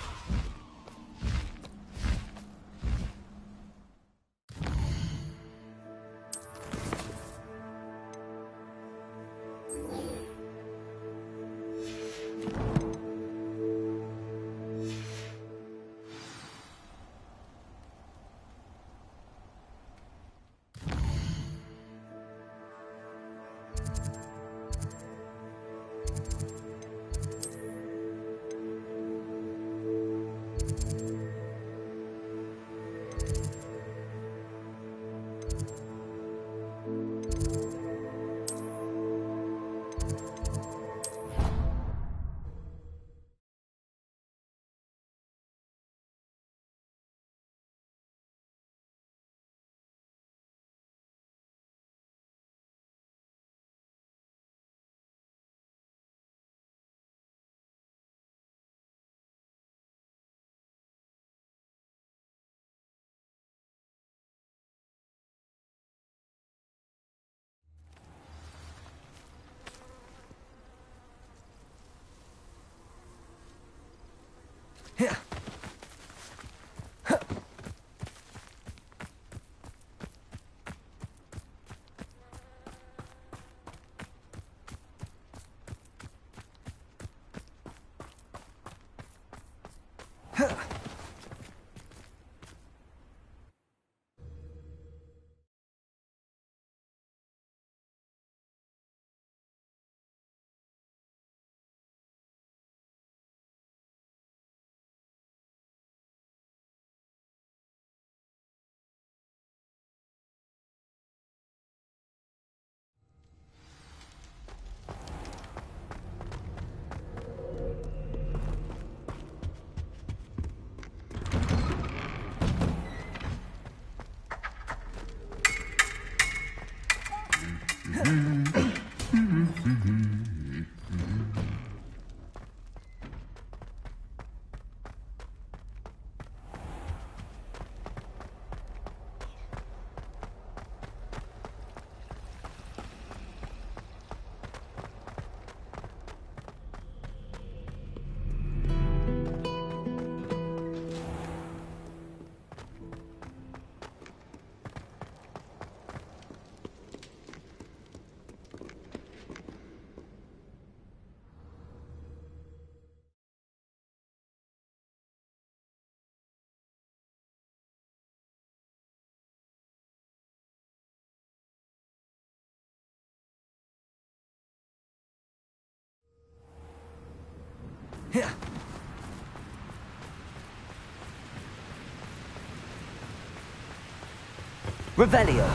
S4: Revelio.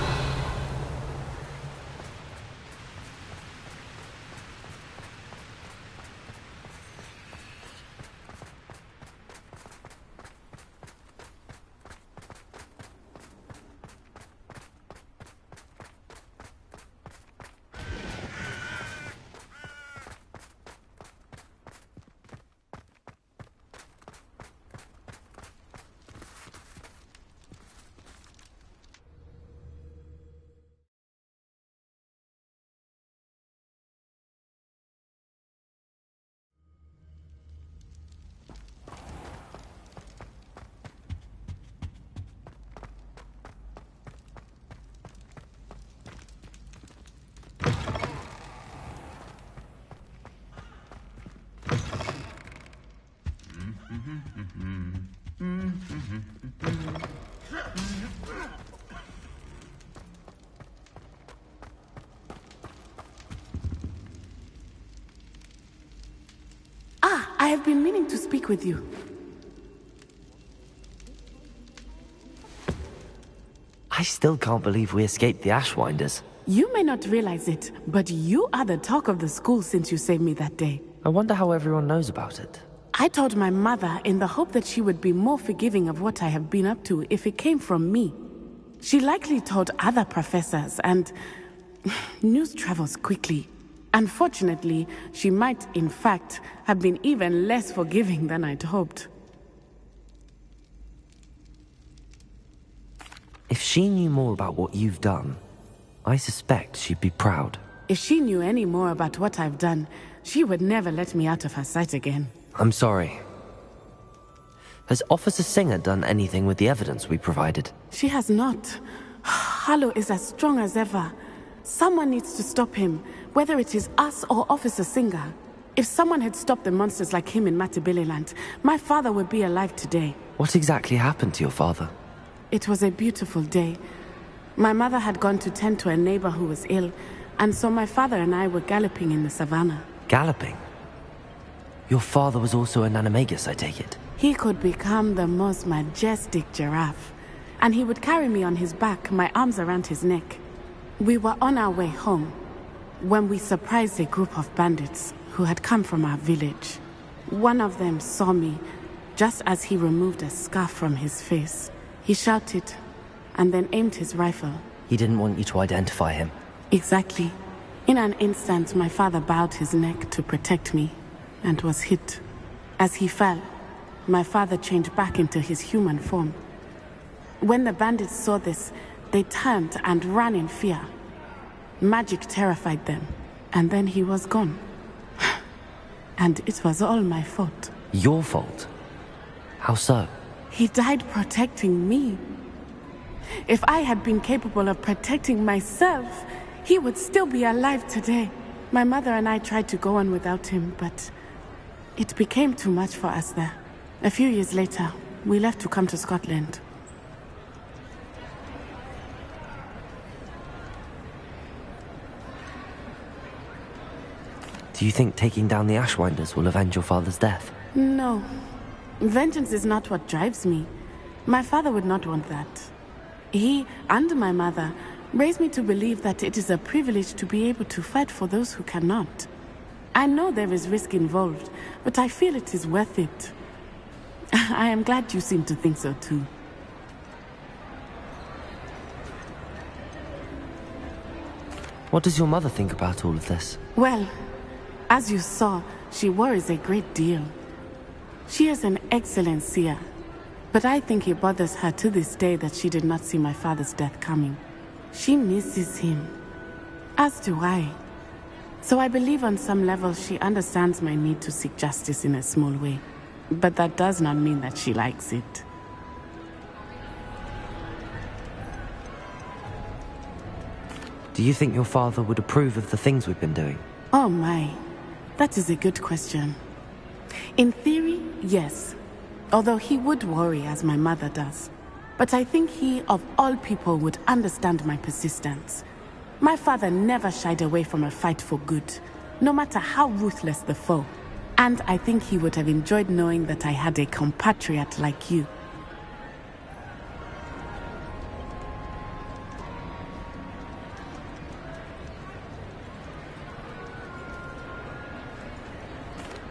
S5: I have been meaning to speak with you.
S4: I still can't believe we escaped the Ashwinders.
S5: You may not realize it, but you are the talk of the school since you saved me that day.
S4: I wonder how everyone knows about it.
S5: I told my mother in the hope that she would be more forgiving of what I have been up to if it came from me. She likely told other professors, and news travels quickly. Unfortunately, she might, in fact, have been even less forgiving than I'd hoped.
S4: If she knew more about what you've done, I suspect she'd be proud.
S5: If she knew any more about what I've done, she would never let me out of her sight again.
S4: I'm sorry. Has Officer Singer done anything with the evidence we provided?
S5: She has not. Harlow is as strong as ever. Someone needs to stop him, whether it is us or Officer Singer. If someone had stopped the monsters like him in Matabeleland, my father would be alive today.
S4: What exactly happened to your father?
S5: It was a beautiful day. My mother had gone to tend to a neighbor who was ill, and so my father and I were galloping in the savannah.
S4: Galloping? Your father was also an animagus, I take it?
S5: He could become the most majestic giraffe, and he would carry me on his back, my arms around his neck. We were on our way home when we surprised a group of bandits who had come from our village. One of them saw me just as he removed a scarf from his face. He shouted and then aimed his rifle.
S4: He didn't want you to identify him.
S5: Exactly. In an instant, my father bowed his neck to protect me and was hit. As he fell, my father changed back into his human form. When the bandits saw this, they turned and ran in fear. Magic terrified them, and then he was gone. And it was all my fault.
S4: Your fault? How so?
S5: He died protecting me. If I had been capable of protecting myself, he would still be alive today. My mother and I tried to go on without him, but it became too much for us there. A few years later, we left to come to Scotland.
S4: Do you think taking down the Ashwinders will avenge your father's death?
S5: No. Vengeance is not what drives me. My father would not want that. He and my mother raised me to believe that it is a privilege to be able to fight for those who cannot. I know there is risk involved, but I feel it is worth it. I am glad you seem to think so too.
S4: What does your mother think about all of this?
S5: Well, as you saw, she worries a great deal. She is an excellent seer, but I think it bothers her to this day that she did not see my father's death coming. She misses him, as do I. So I believe on some level she understands my need to seek justice in a small way. But that does not mean that she likes it.
S4: Do you think your father would approve of the things we've been doing?
S5: Oh my, that is a good question. In theory, yes. Although he would worry as my mother does. But I think he, of all people, would understand my persistence. My father never shied away from a fight for good, no matter how ruthless the foe. And I think he would have enjoyed knowing that I had a compatriot like you.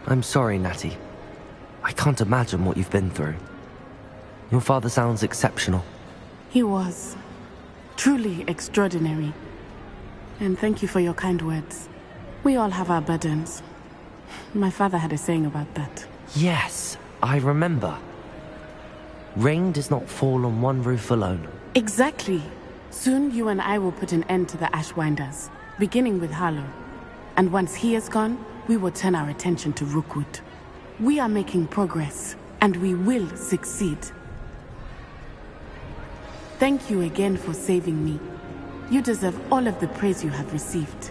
S4: I'm sorry, Natty. I can't imagine what you've been through. Your father sounds exceptional.
S5: He was. Truly extraordinary. And thank you for your kind words. We all have our burdens. My father had a saying about that.
S4: Yes, I remember. Rain does not fall on one roof alone.
S5: Exactly. Soon you and I will put an end to the Ashwinders, beginning with Harlow. And once he is gone, we will turn our attention to Rookwood. We are making progress, and we will succeed. Thank you again for saving me. You deserve all of the praise you have received.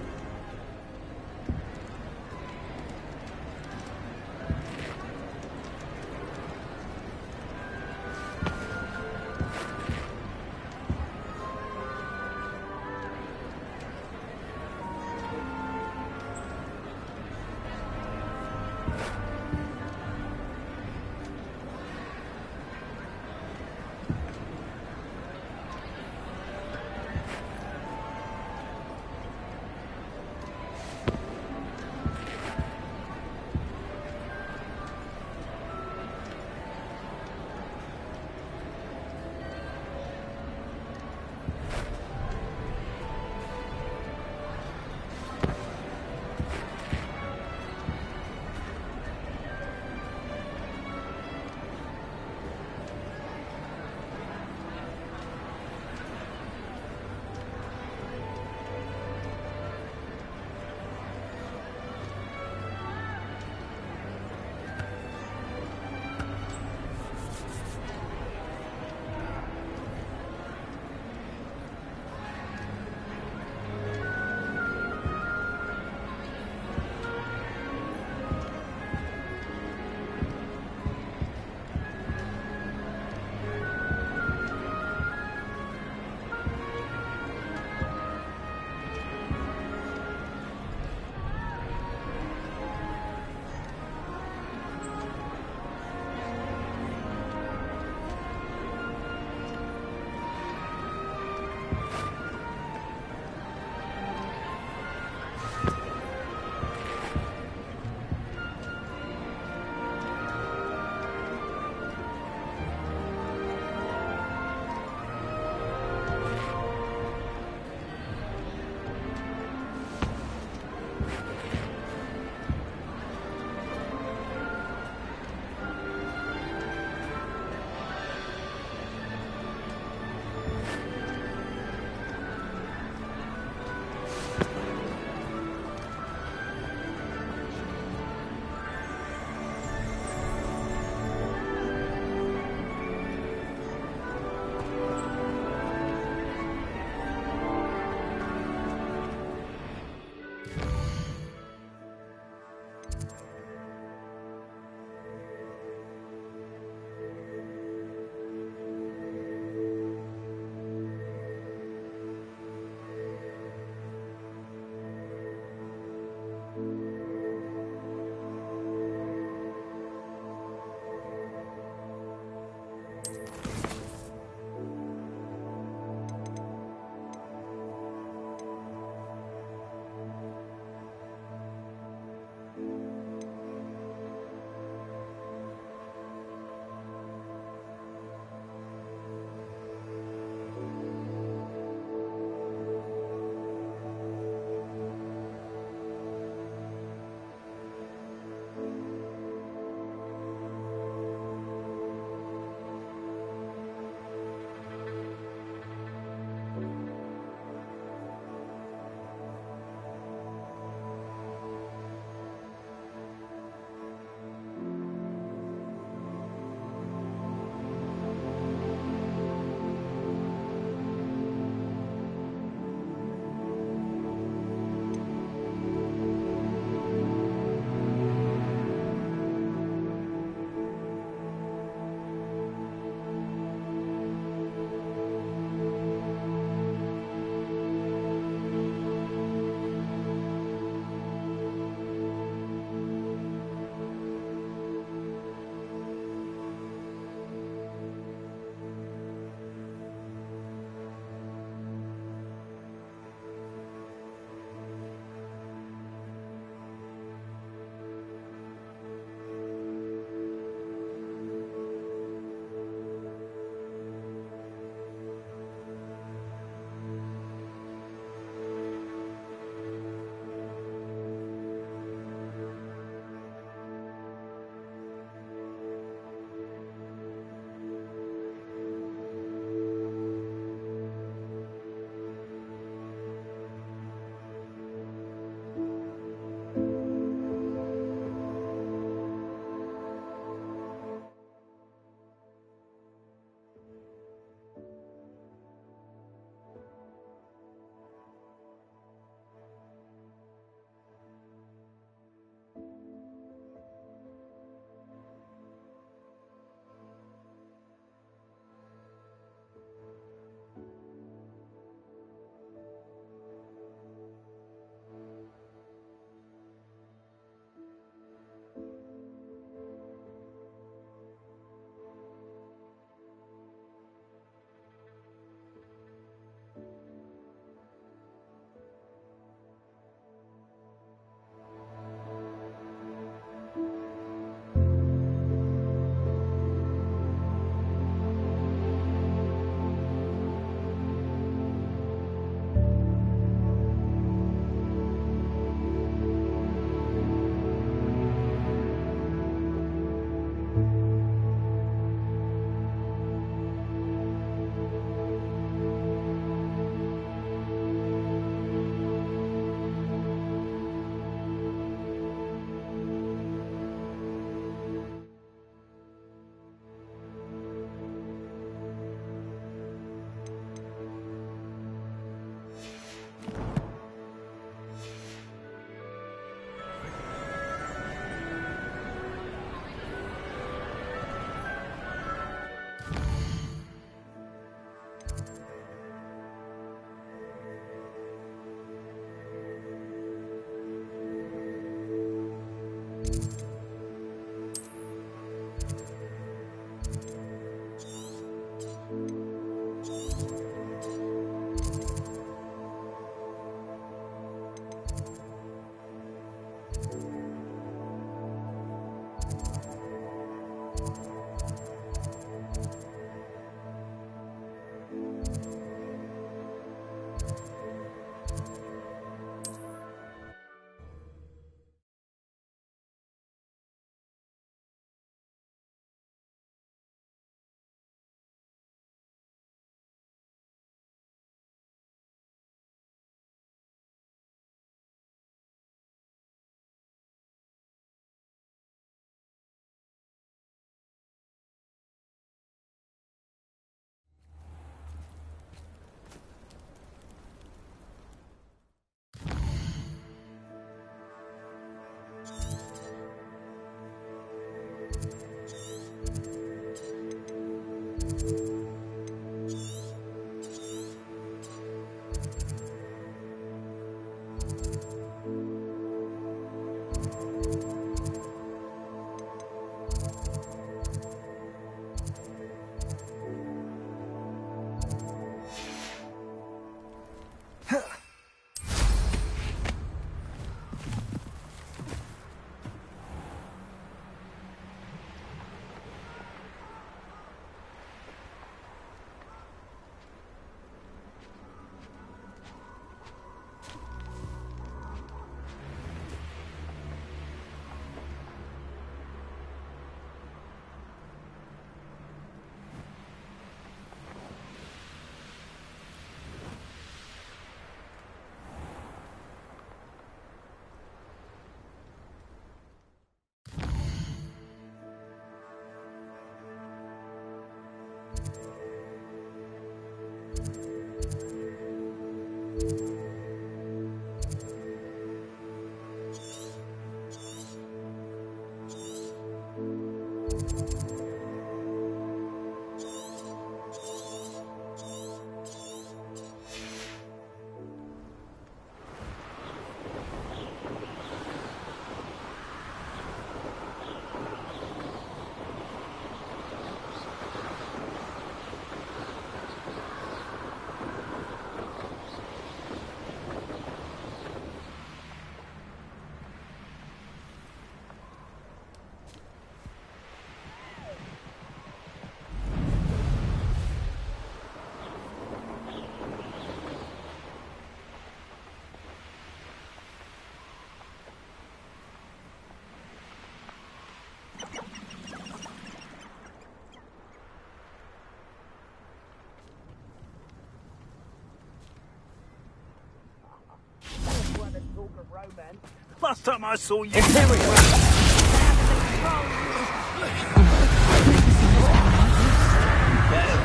S15: Last time I saw you... Better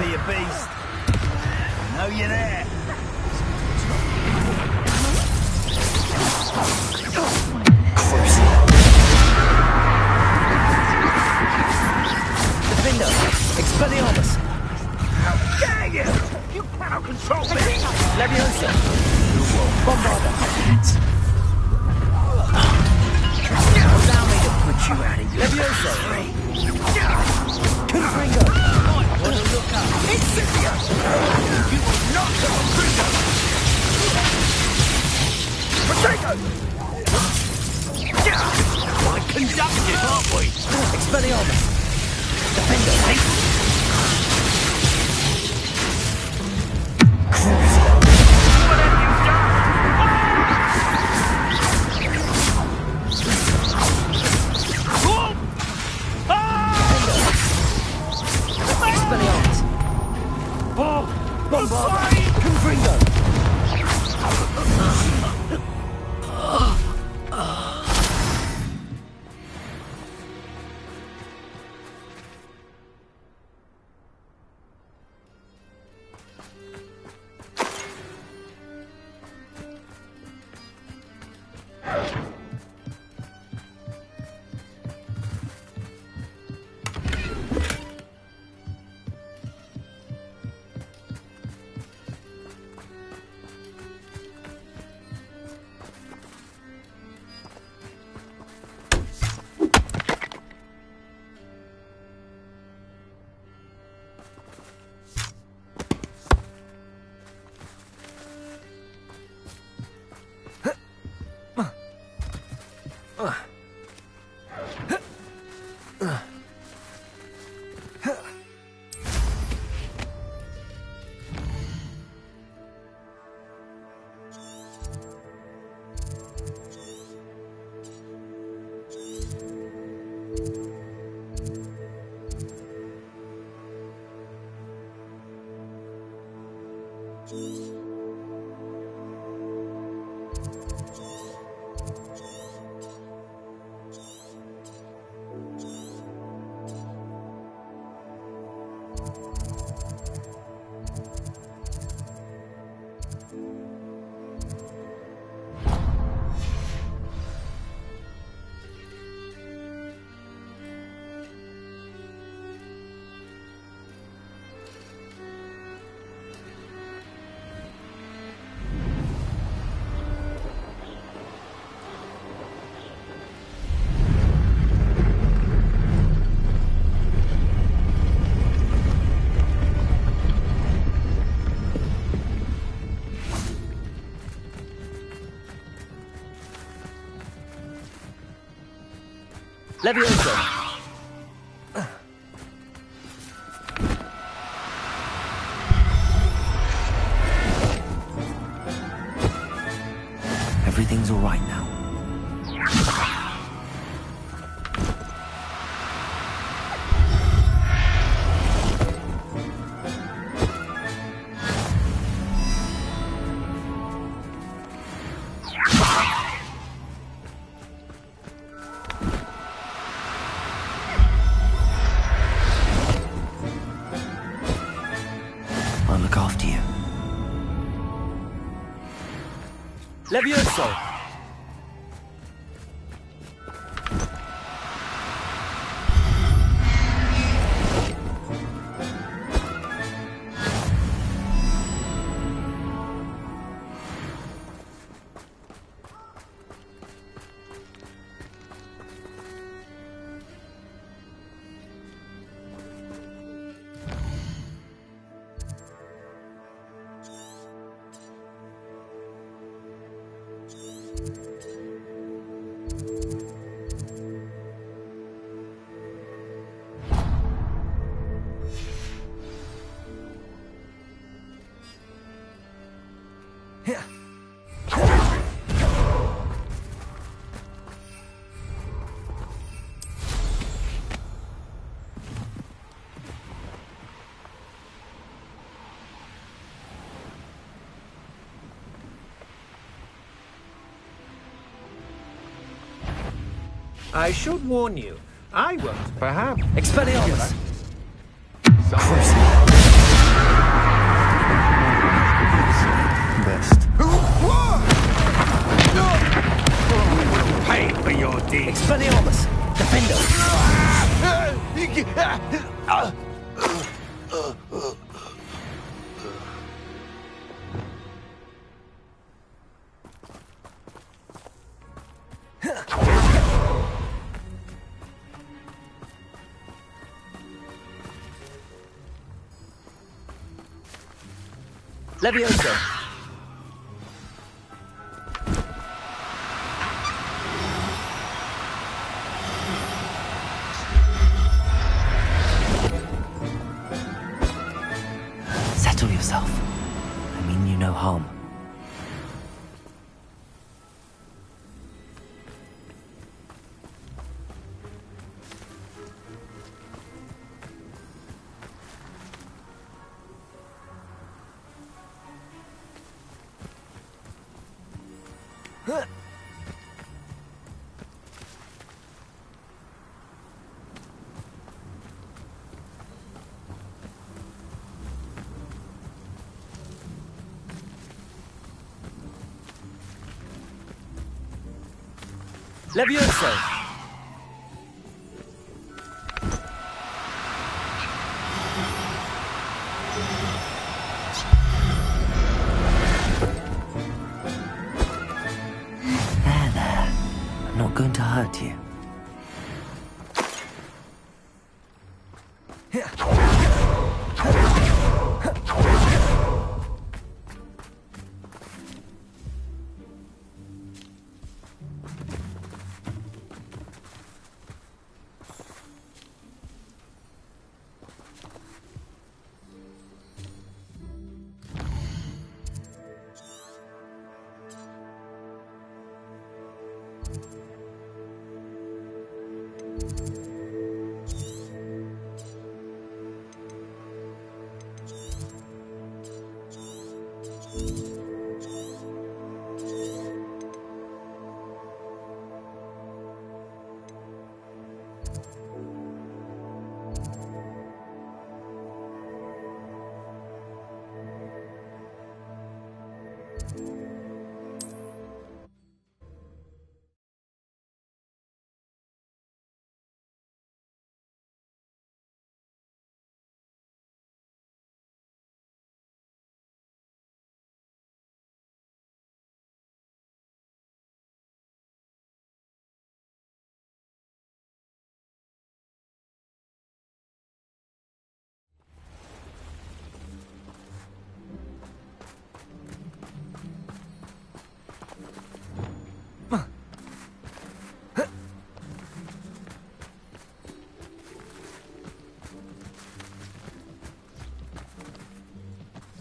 S15: be a beast. I know you're there. Defender, Expelliarmus. How dare you! You cannot control me! Leviosa. Bombarda. Allow me to put you out of your Leviosa. Confringo. Might want to look up. Incipio. You will not go Confringo. Protego. Quite conductive, aren't we? Expelliarmus. Defender. What have you done? Expelliarmus. Bombard. Confringo. Leviosa.
S4: Everything's all right now.
S15: Levioso! I should warn you, I won't.
S2: Perhaps.
S15: Expelliarmus!
S2: Best.
S15: Pay for your deeds! Expelliarmus! Defender! Levioso!
S4: Settle yourself. I mean you no harm.
S15: Levioso!
S4: There. I'm not going to hurt you.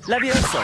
S15: Levioso!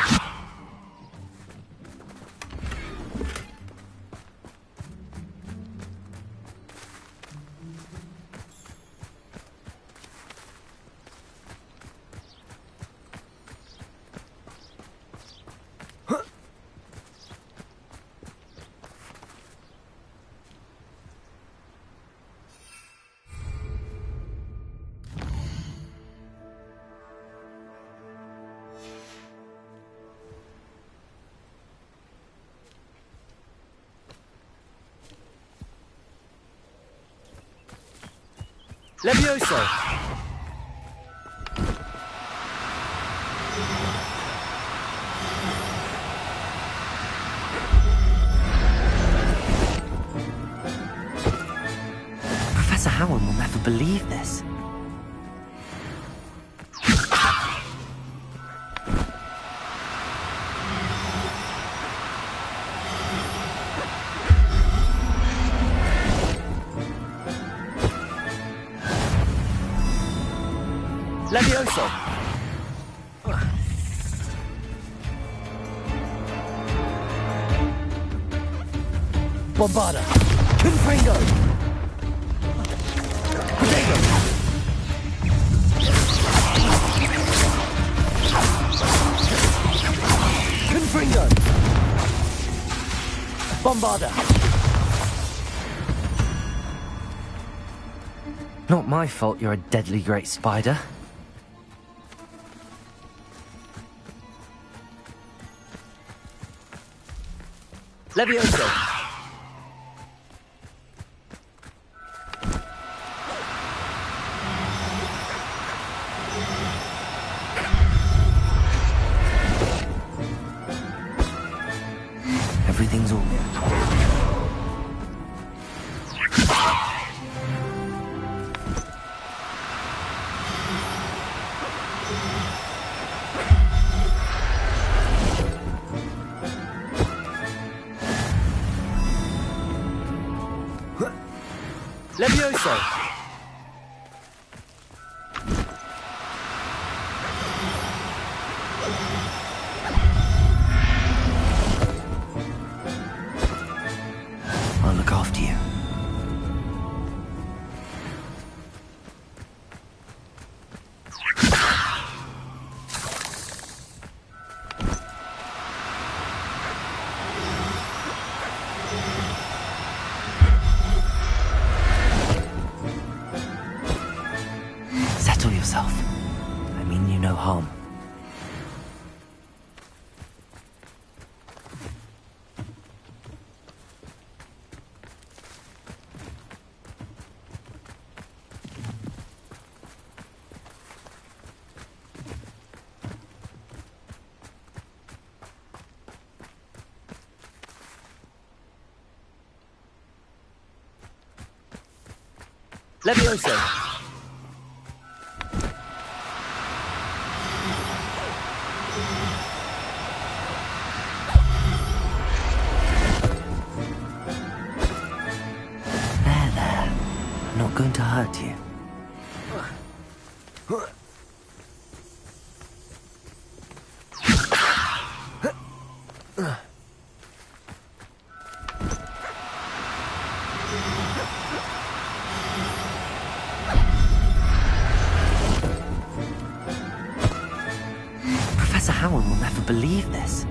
S15: Levioso!
S4: Professor Howard will never believe this.
S15: Levioso! Bombarda! Confringo! Protego! Confringo! Bombarda!
S4: Not my fault you're a deadly great spider.
S15: Levioso!
S4: Everything's all...
S15: Levioso!
S4: I'll look after you. Settle yourself. I mean you no harm.
S15: Levioso!
S4: There. I'm not going to hurt you. Professor Howard will never believe this.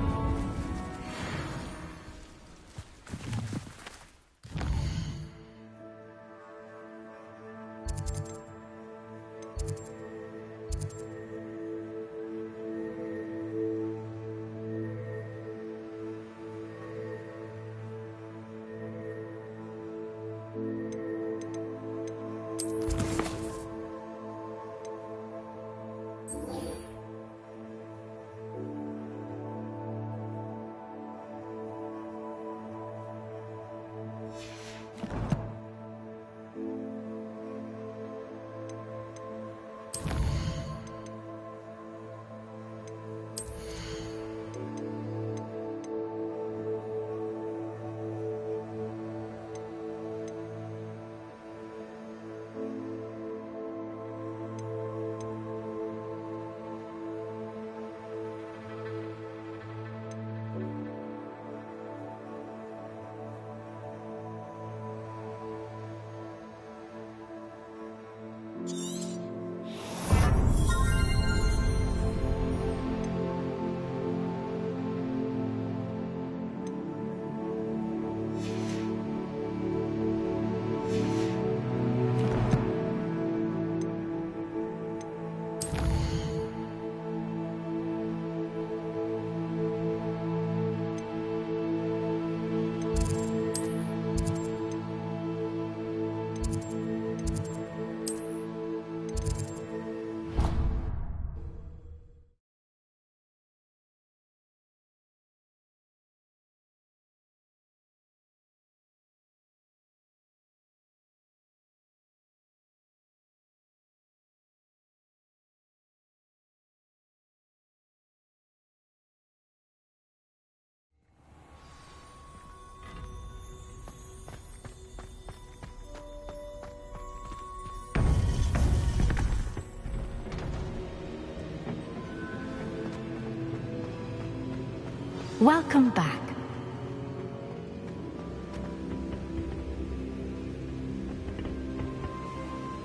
S16: Welcome back.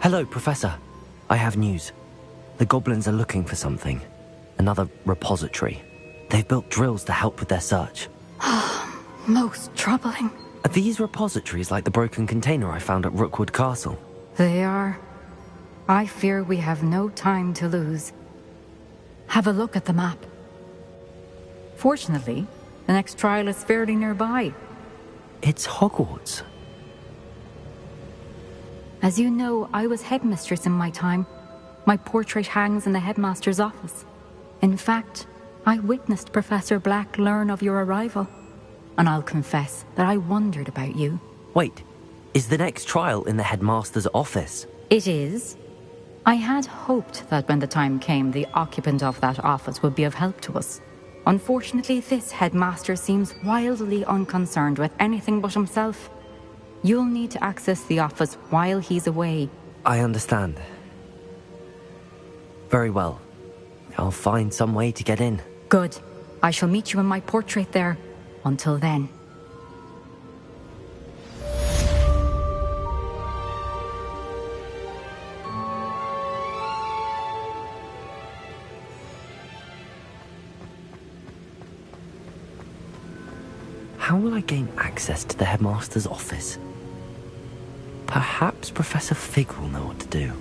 S4: Hello, Professor. I have news. The goblins are looking for something. Another repository. They've built drills to help with their search.
S16: Most troubling.
S4: Are these repositories like the broken container I found at Rookwood Castle?
S16: They are. I fear we have no time to lose. Have a look at the map. Fortunately, the next trial is fairly nearby.
S4: It's Hogwarts.
S16: As you know, I was headmistress in my time. My portrait hangs in the headmaster's office. In fact, I witnessed Professor Black learn of your arrival. And I'll confess that I wondered about you.
S4: Wait, is the next trial in the headmaster's office?
S16: It is. I had hoped that when the time came, the occupant of that office would be of help to us. Unfortunately, this headmaster seems wildly unconcerned with anything but himself. You'll need to access the office while he's away.
S4: I understand. Very well. I'll find some way to get in.
S16: Good. I shall meet you in my portrait there. Until then.
S4: How will I gain access to the headmaster's office? Perhaps Professor Fig will know what to do.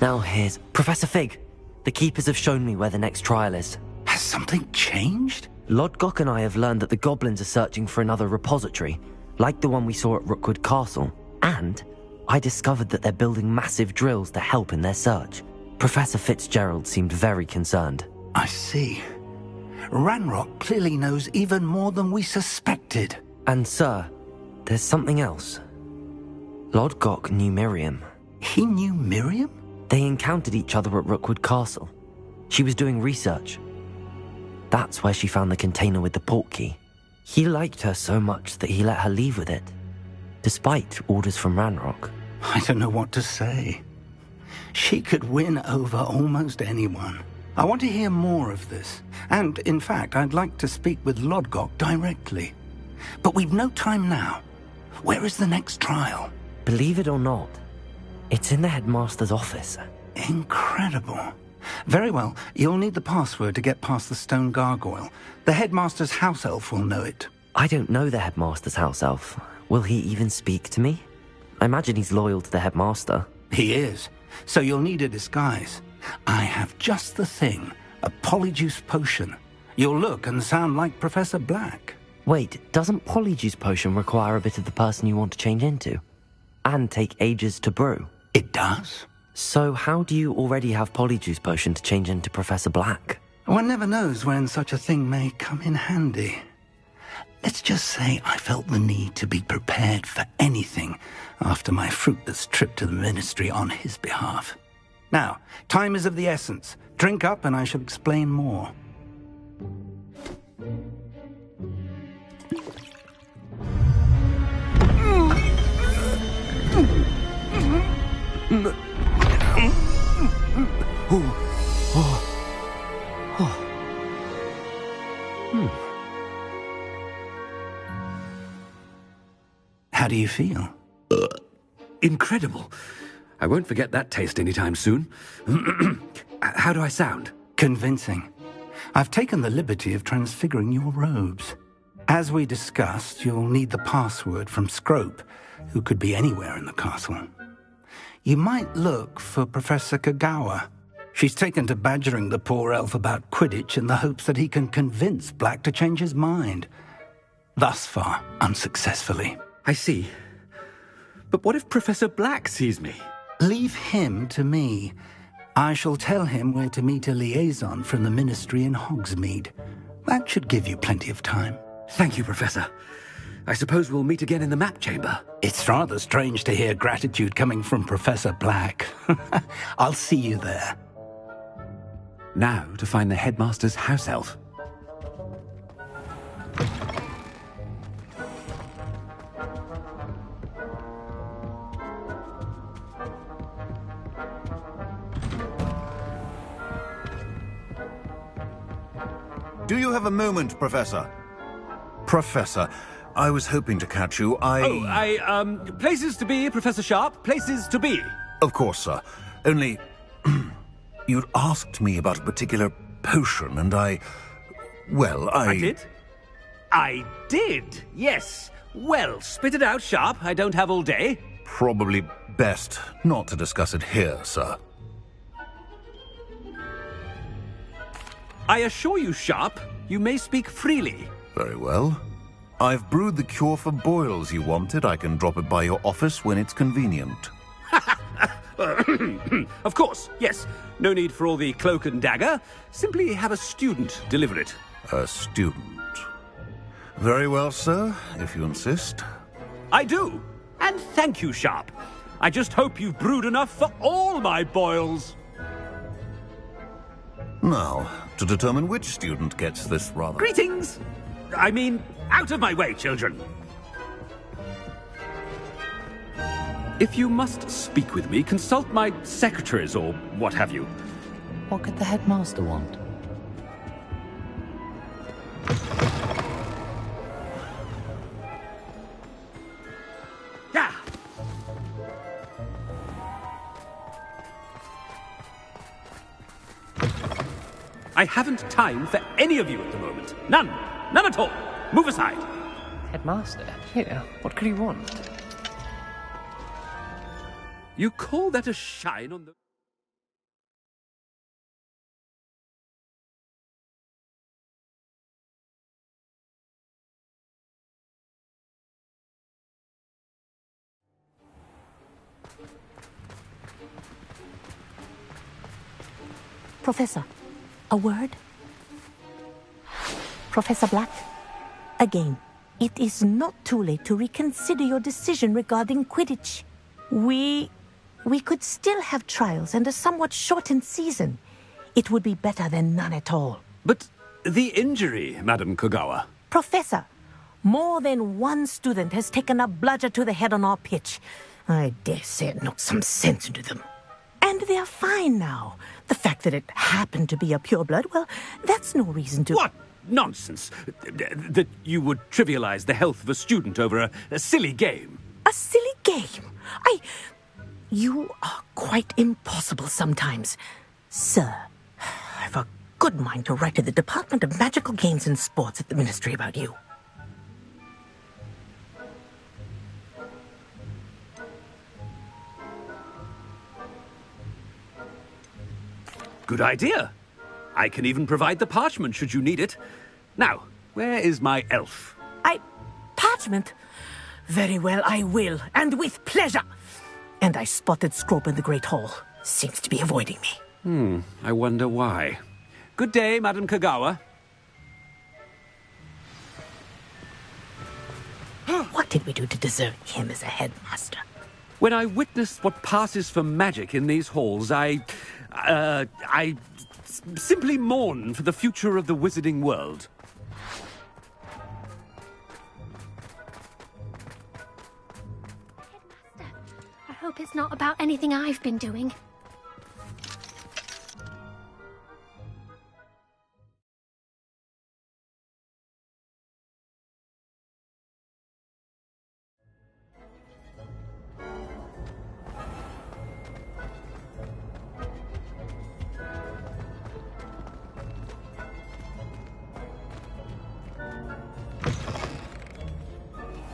S4: Now here's Professor Fig. The keepers have shown me where the next trial is.
S15: Has something changed?
S4: Lodgok and I have learned that the goblins are searching for another repository, like the one we saw at Rookwood Castle. And I discovered that they're building massive drills to help in their search. Professor Fitzgerald seemed very concerned.
S15: I see. Ranrock clearly knows even more than we suspected.
S4: And sir, there's something else. Lodgok knew Miriam.
S15: He knew Miriam?
S4: They encountered each other at Rookwood Castle. She was doing research. That's where she found the container with the portkey. He liked her so much that he let her leave with it, despite orders from Ranrock.
S15: I don't know what to say. She could win over almost anyone. I want to hear more of this. And, in fact, I'd like to speak with Lodgok directly. But we've no time now. Where is the next trial?
S4: Believe it or not, it's in the headmaster's office.
S15: Incredible. Very well, you'll need the password to get past the stone gargoyle. The headmaster's house elf will know it.
S4: I don't know the headmaster's house elf. Will he even speak to me? I imagine he's loyal to the headmaster.
S15: He is. So you'll need a disguise. I have just the thing. A polyjuice potion. You'll look and sound like Professor Black.
S4: Wait, doesn't polyjuice potion require a bit of the person you want to change into? And take ages to brew?
S15: It does.
S4: So how do you already have polyjuice potion to change into Professor Black?
S15: One never knows when such a thing may come in handy. Let's just say I felt the need to be prepared for anything after my fruitless trip to the ministry on his behalf. Now, time is of the essence. Drink up and I shall explain more. How do you feel?
S17: Incredible. I won't forget that taste anytime soon. How do I sound?
S15: Convincing. I've taken the liberty of transfiguring your robes. As we discussed, you'll need the password from Scrope, who could be anywhere in the castle. You might look for Professor Kagawa. She's taken to badgering the poor elf about Quidditch in the hopes that he can convince Black to change his mind. Thus far, unsuccessfully.
S17: I see. But what if Professor Black sees me?
S15: Leave him to me. I shall tell him where to meet a liaison from the ministry in Hogsmeade. That should give you plenty of time.
S17: Thank you, Professor. I suppose we'll meet again in the map chamber.
S15: It's rather strange to hear gratitude coming from Professor Black. I'll see you there.
S17: Now to find the headmaster's house elf.
S18: Do you have a moment, Professor? Professor, I was hoping to catch you.
S17: Places to be, Professor Sharp. Places to be.
S18: Of course, sir. Only, you'd asked me about a particular potion, and I
S17: did? I did, yes. Well, spit it out, Sharp. I don't have all day.
S18: Probably best not to discuss it here, sir.
S17: I assure you, Sharp, you may speak freely.
S18: Very well. I've brewed the cure for boils you wanted. I can drop it by your office when it's convenient.
S17: Of course, yes. No need for all the cloak and dagger. Simply have a student deliver it.
S18: A student? Very well, sir, if you insist.
S17: I do. And thank you, Sharp. I just hope you've brewed enough for all my boils.
S18: Now, to determine which student gets this rather...
S17: Greetings! I mean, out of my way, children. If you must speak with me, consult my secretaries or what have you.
S4: What could the headmaster want?
S17: Yeah. I haven't time for any of you at the moment. None. None at all. Move aside.
S11: Headmaster? Here, what could he want?
S17: You call that a shine on the...
S1: Professor, a word? Professor Black, again, it is not too late to reconsider your decision regarding Quidditch. We could still have trials and a somewhat shortened season. It would be better than none at all.
S17: But the injury, Madam Kagawa.
S1: Professor, more than one student has taken a bludger to the head on our pitch. I dare say it knocked some sense into them. And they're fine now. The fact that it happened to be a pureblood, well, that's no reason to...
S17: What nonsense! That you would trivialize the health of a student over a silly game.
S1: A silly game? You are quite impossible sometimes. Sir, I've a good mind to write to the Department of Magical Games and Sports at the Ministry about you.
S17: Good idea. I can even provide the parchment should you need it. Now, where is my elf?
S1: Parchment? Very well, I will, and with pleasure. And I spotted Scrope in the Great Hall. Seems to be avoiding me.
S17: I wonder why. Good day, Madam Kagawa.
S1: What did we do to deserve him as a headmaster?
S17: When I witness what passes for magic in these halls, I simply mourn for the future of the wizarding world.
S7: I hope it's not about anything I've been doing.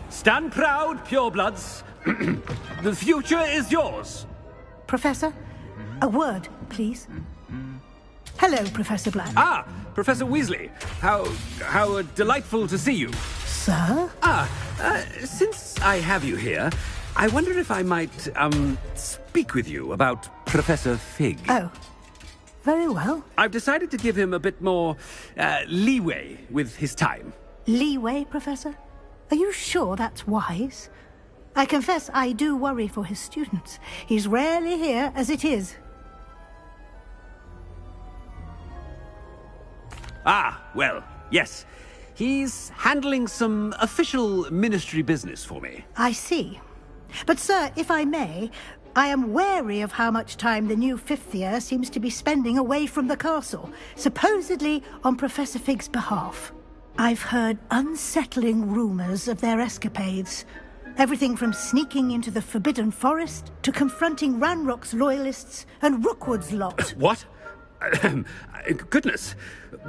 S17: Stand proud, purebloods. The future is yours.
S19: Professor, a word, please. Hello, Professor Black.
S17: Ah, Professor Weasley. How delightful to see you.
S19: Sir?
S17: Since I have you here, I wonder if I might, speak with you about Professor Fig.
S19: Oh, very well.
S17: I've decided to give him a bit more, leeway with his time.
S19: Leeway, Professor? Are you sure that's wise? I confess I do worry for his students. He's rarely here as it is.
S17: Ah, well, yes. He's handling some official ministry business for me.
S19: I see. But, sir, if I may, I am wary of how much time the new fifth year seems to be spending away from the castle, supposedly on Professor Fig's behalf. I've heard unsettling rumors of their escapades. Everything from sneaking into the Forbidden Forest to confronting Ranrock's loyalists and Rookwood's lot.
S17: What? Goodness.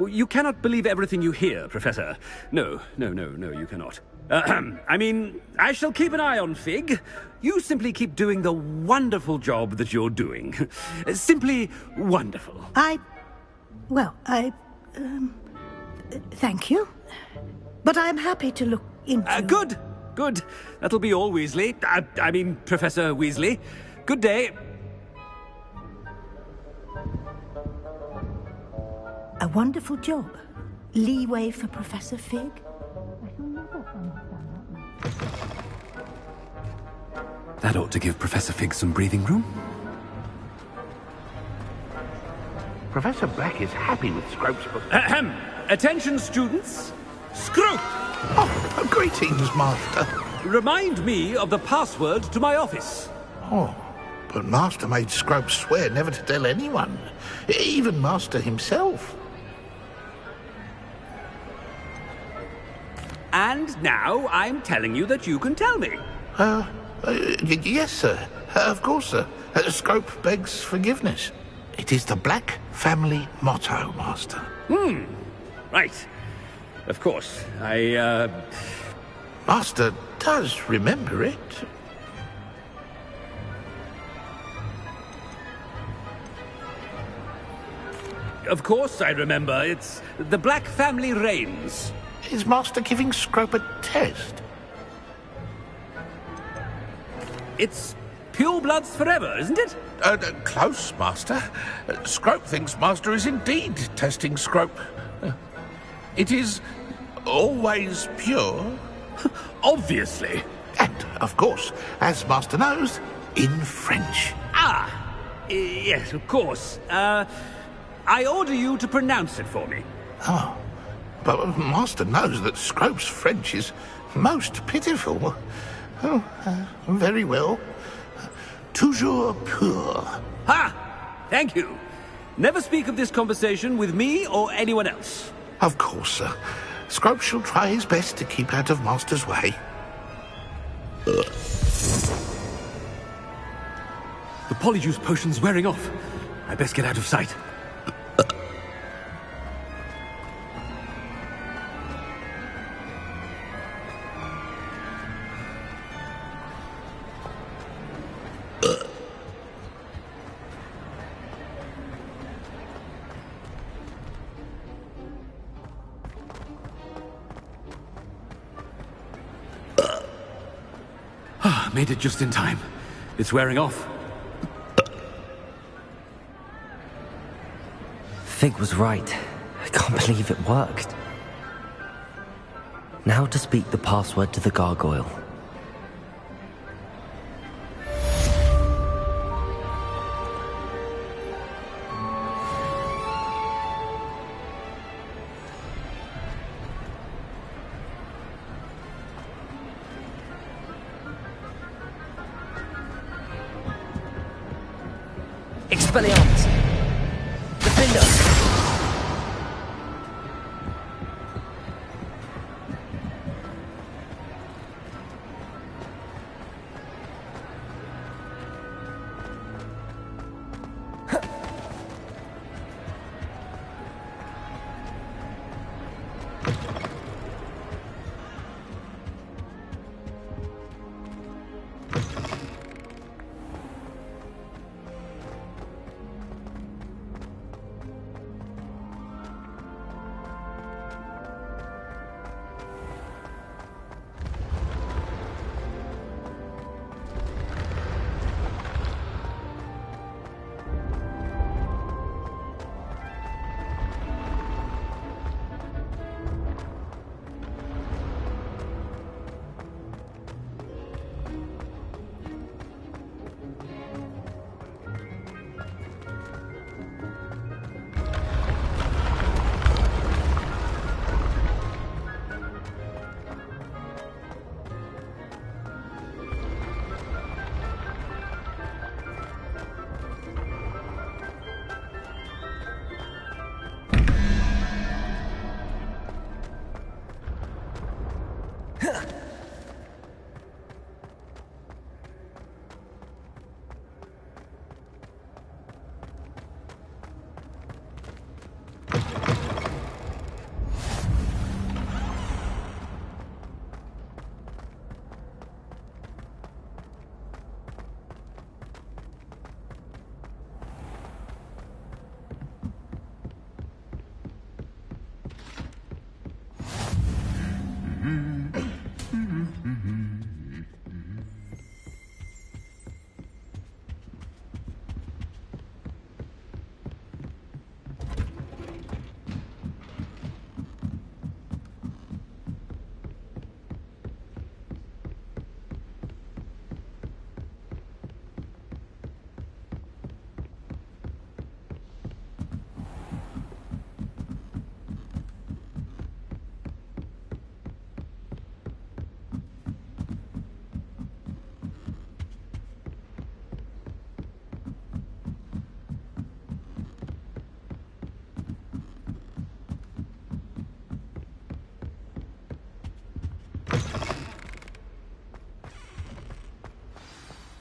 S17: You cannot believe everything you hear, Professor. No, you cannot. I mean, I shall keep an eye on Fig. You simply keep doing the wonderful job that you're doing. Simply wonderful.
S19: Thank you. But I'm happy to look into...
S17: Good. That'll be all, Weasley. I mean, Professor Weasley. Good day.
S19: A wonderful job. Leeway for Professor Fig. I shall never understand that.
S17: That ought to give Professor Fig some breathing room.
S3: Professor Black is happy with Scrope's book.
S17: Attention, students. Scrope!
S3: Oh, greetings, Master.
S17: Remind me of the password to my office.
S3: Oh, but Master made Scrope swear never to tell anyone, even Master himself.
S17: And now I'm telling you that you can tell me.
S3: Yes, sir. Of course, sir. Scrope begs forgiveness. It is the Black family motto, Master.
S17: Right. Of course.
S3: Master does remember it.
S17: Of course I remember. It's the Black family reigns.
S3: Is Master giving Scrope a test?
S17: It's purebloods forever, isn't it?
S3: Close, Master. Scrope thinks Master is indeed testing Scrope. It is always pure.
S17: Obviously.
S3: And, of course, as Master knows, in French.
S17: Yes, of course. I order you to pronounce it for me.
S3: Oh, but Master knows that Scrope's French is most pitiful. Oh, very well. Toujours pur.
S17: Ha! Thank you. Never speak of this conversation with me or anyone else.
S3: Of course, sir. Scrope shall try his best to keep out of Master's way.
S17: The polyjuice potion's wearing off. I best get out of sight. Made it just in time. It's wearing off.
S4: Fig was right. can't believe it worked. Now to speak the password to the gargoyle. Expelliarmus! Defender!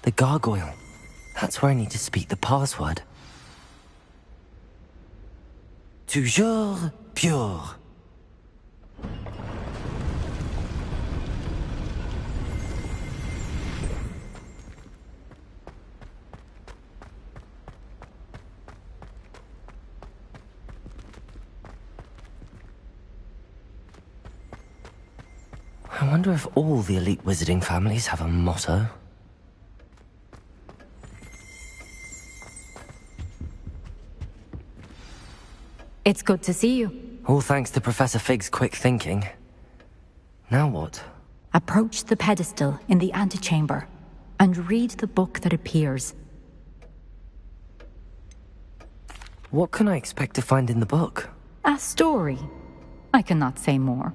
S4: The gargoyle. That's where I need to speak the password. Toujours pure. I wonder if all the elite wizarding families have a motto.
S16: It's good to see you.
S4: All thanks to Professor Fig's quick thinking. Now what?
S16: Approach the pedestal in the antechamber and read the book that appears.
S4: What can I expect to find in the book?
S16: A story. I cannot say more.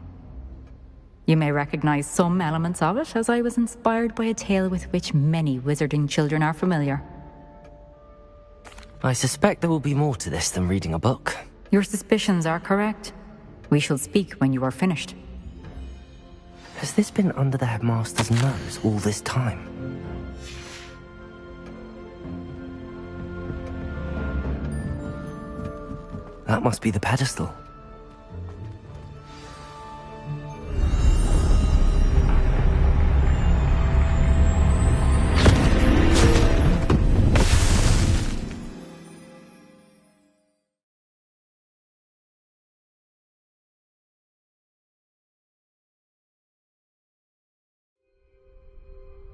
S16: You may recognize some elements of it, as I was inspired by a tale with which many wizarding children are familiar.
S4: I suspect there will be more to this than reading a book.
S16: Your suspicions are correct. We shall speak when you are finished.
S4: Has this been under the headmaster's nose all this time? That must be the pedestal.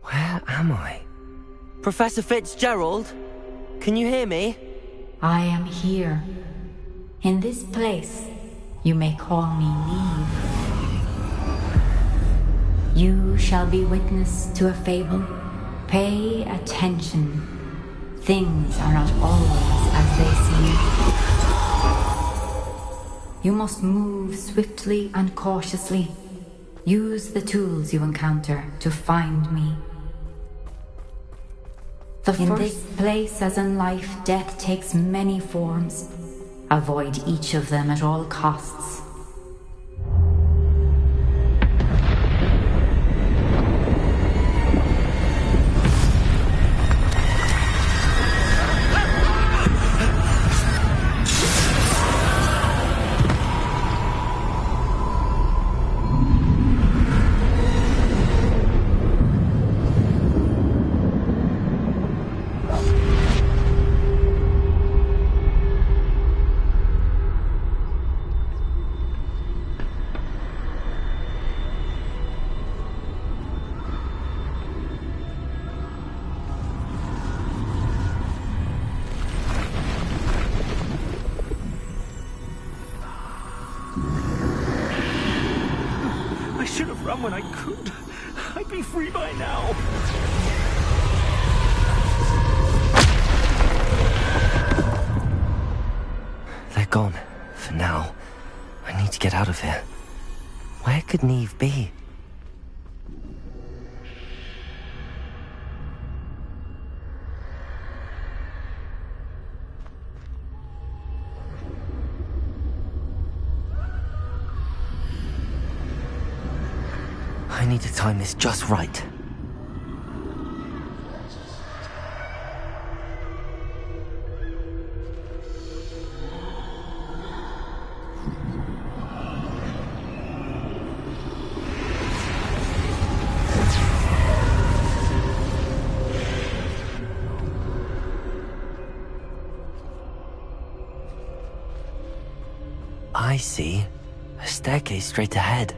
S4: Where am I? Professor Fitzgerald? Can you hear me?
S16: I am here. In this place, You may call me Neve. You shall be witness to a fable. Pay attention. Things are not always as they seem. You must move swiftly and cautiously. Use the tools you encounter to find me. In this place, as in life, death takes many forms. Avoid each of them at all costs.
S17: When I could, I'd be free by now.
S4: They're gone, for now. I need to get out of here. Where could Neve be? I need to time this just right. I see a staircase straight ahead.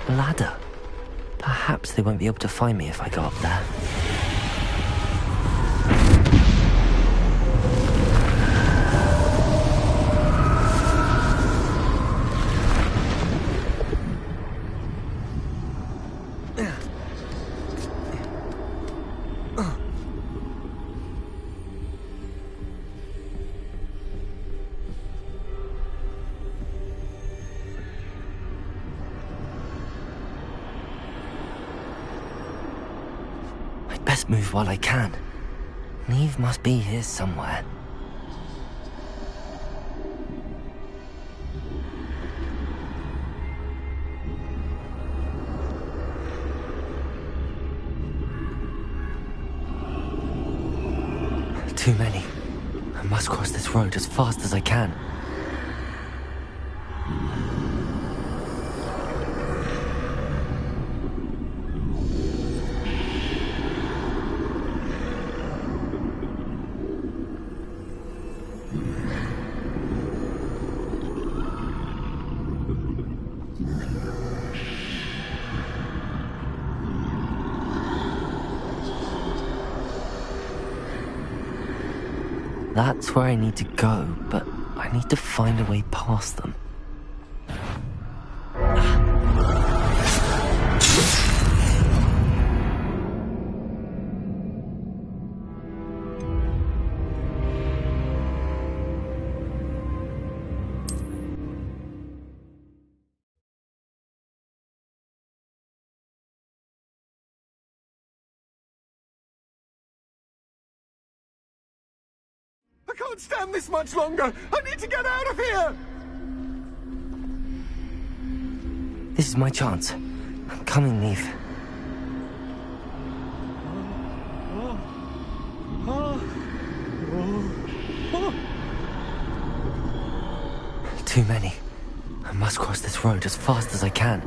S4: Ladder. Perhaps they won't be able to find me if I go up there. Best move while I can. Neve must be here somewhere. Too many. I must cross this road as fast as I can. That's where I need to go, but I need to find a way past them.
S11: I can't stand this much longer! I need to get out of here!
S4: This is my chance. I'm coming, Neve. too many. I must cross this road as fast as I can.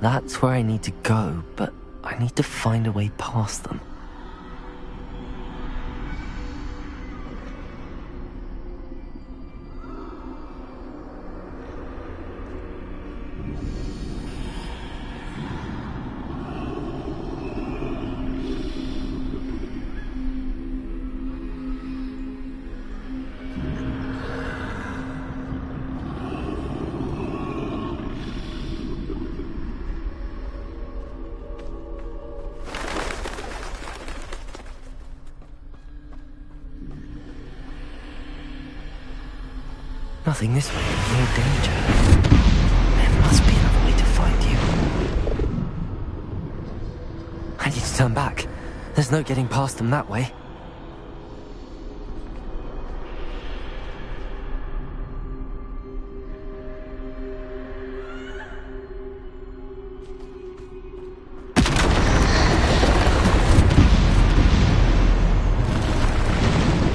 S4: That's where I need to go, but I need to find a way past them. Nothing this way, no danger. There must be another way to find you. I need to turn back. There's no getting past them that way.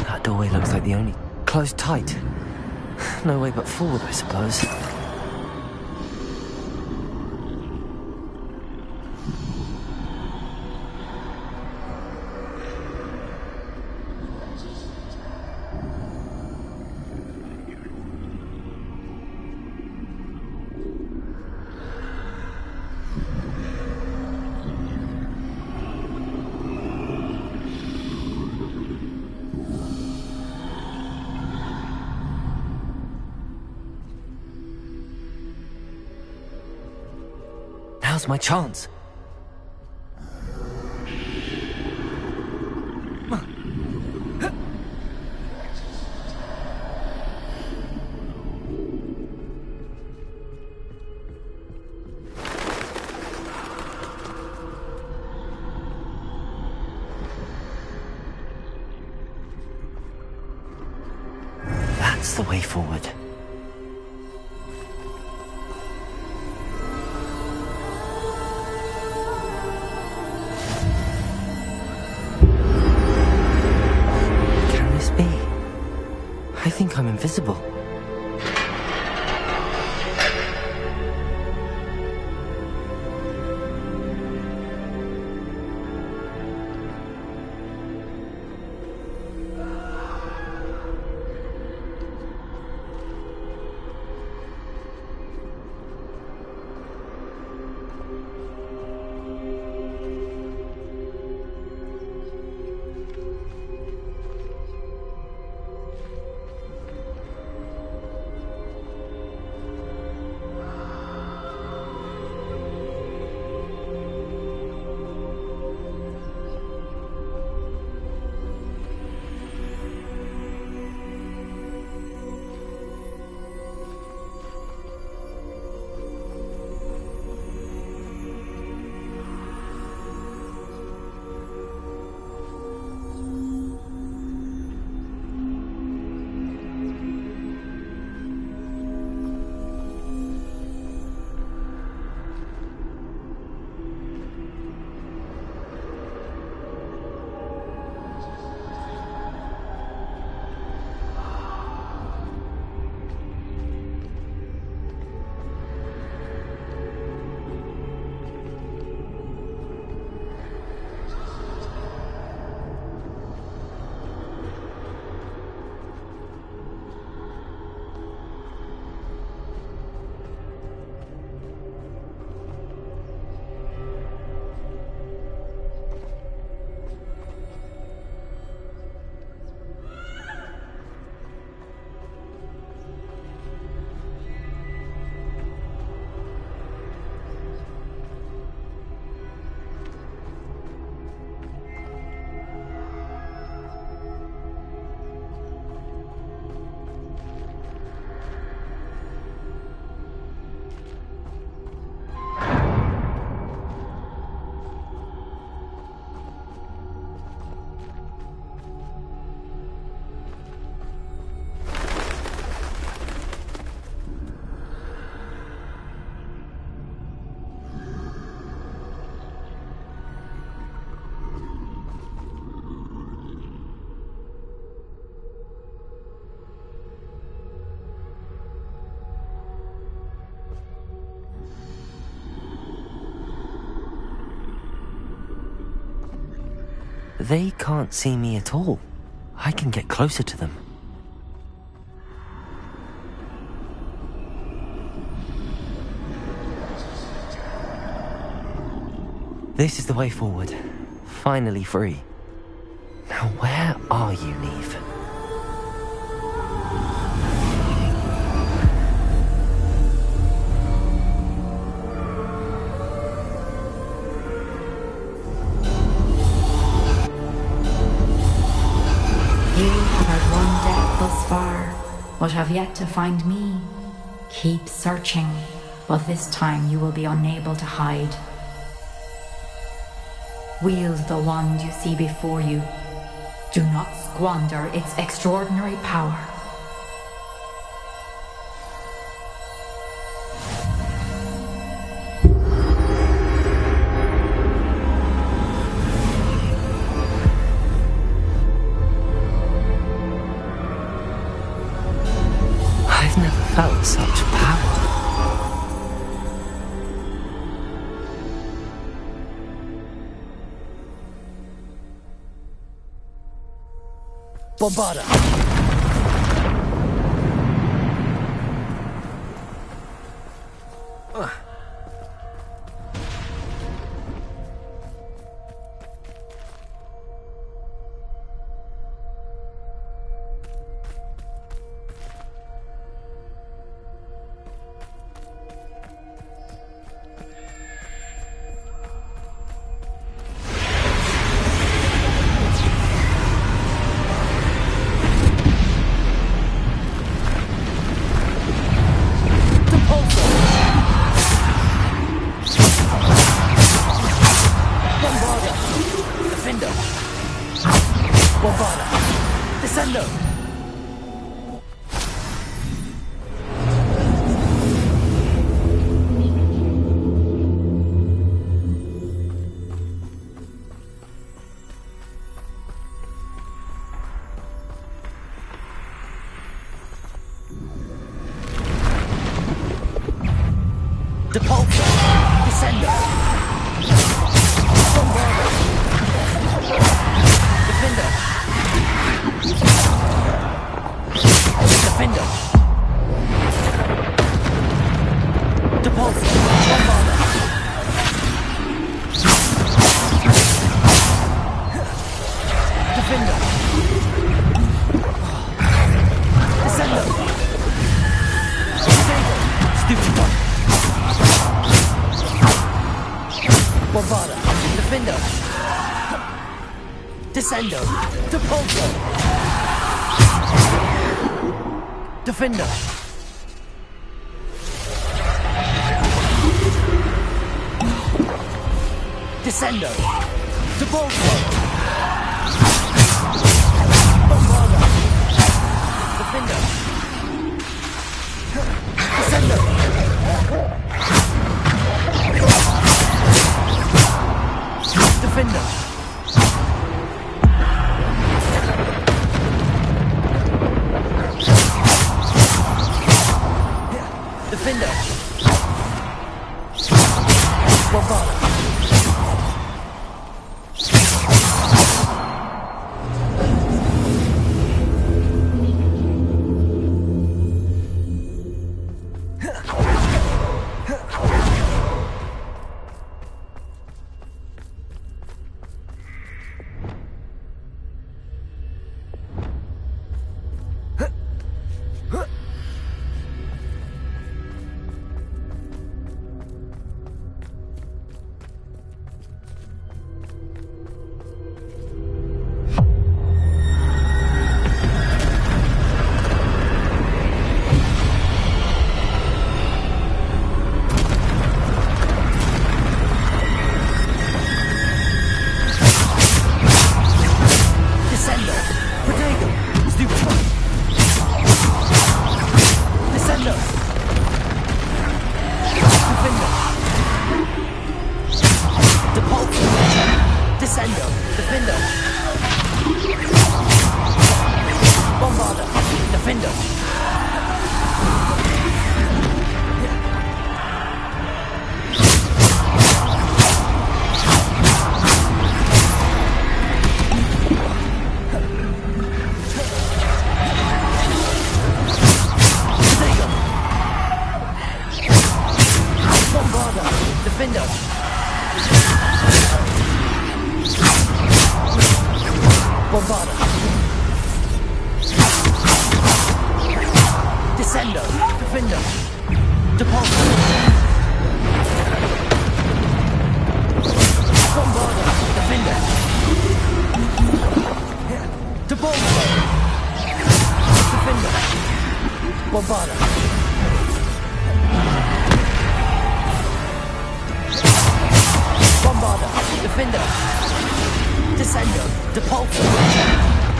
S4: That doorway looks like the only closed tight. No way but forward, I suppose. Now's my chance. That's the way forward. I think I'm invisible. They can't see me at all. I can get closer to them. This is the way forward. Finally free. Now where are you, Neve?
S16: You have had one death thus far, but have yet to find me. Keep searching, but this time you will be unable to hide. Wield the wand you see before you. Do not squander its extraordinary power.
S4: I've never felt such power.
S10: Bombarda!
S4: Descendo! Depulso! Defender! Descendo! Depulso! Bombarda! Defender! Descendo! Defender! Defender! Bombarda!
S10: Bombarder. Bombarder. Defender. Descender. Depulsor.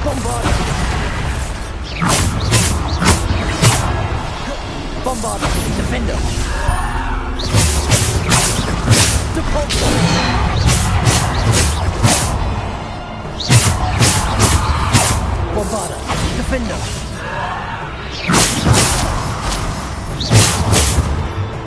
S10: Bombarder. Bombarder. Defender. Depulsor. Bombarder. Defender.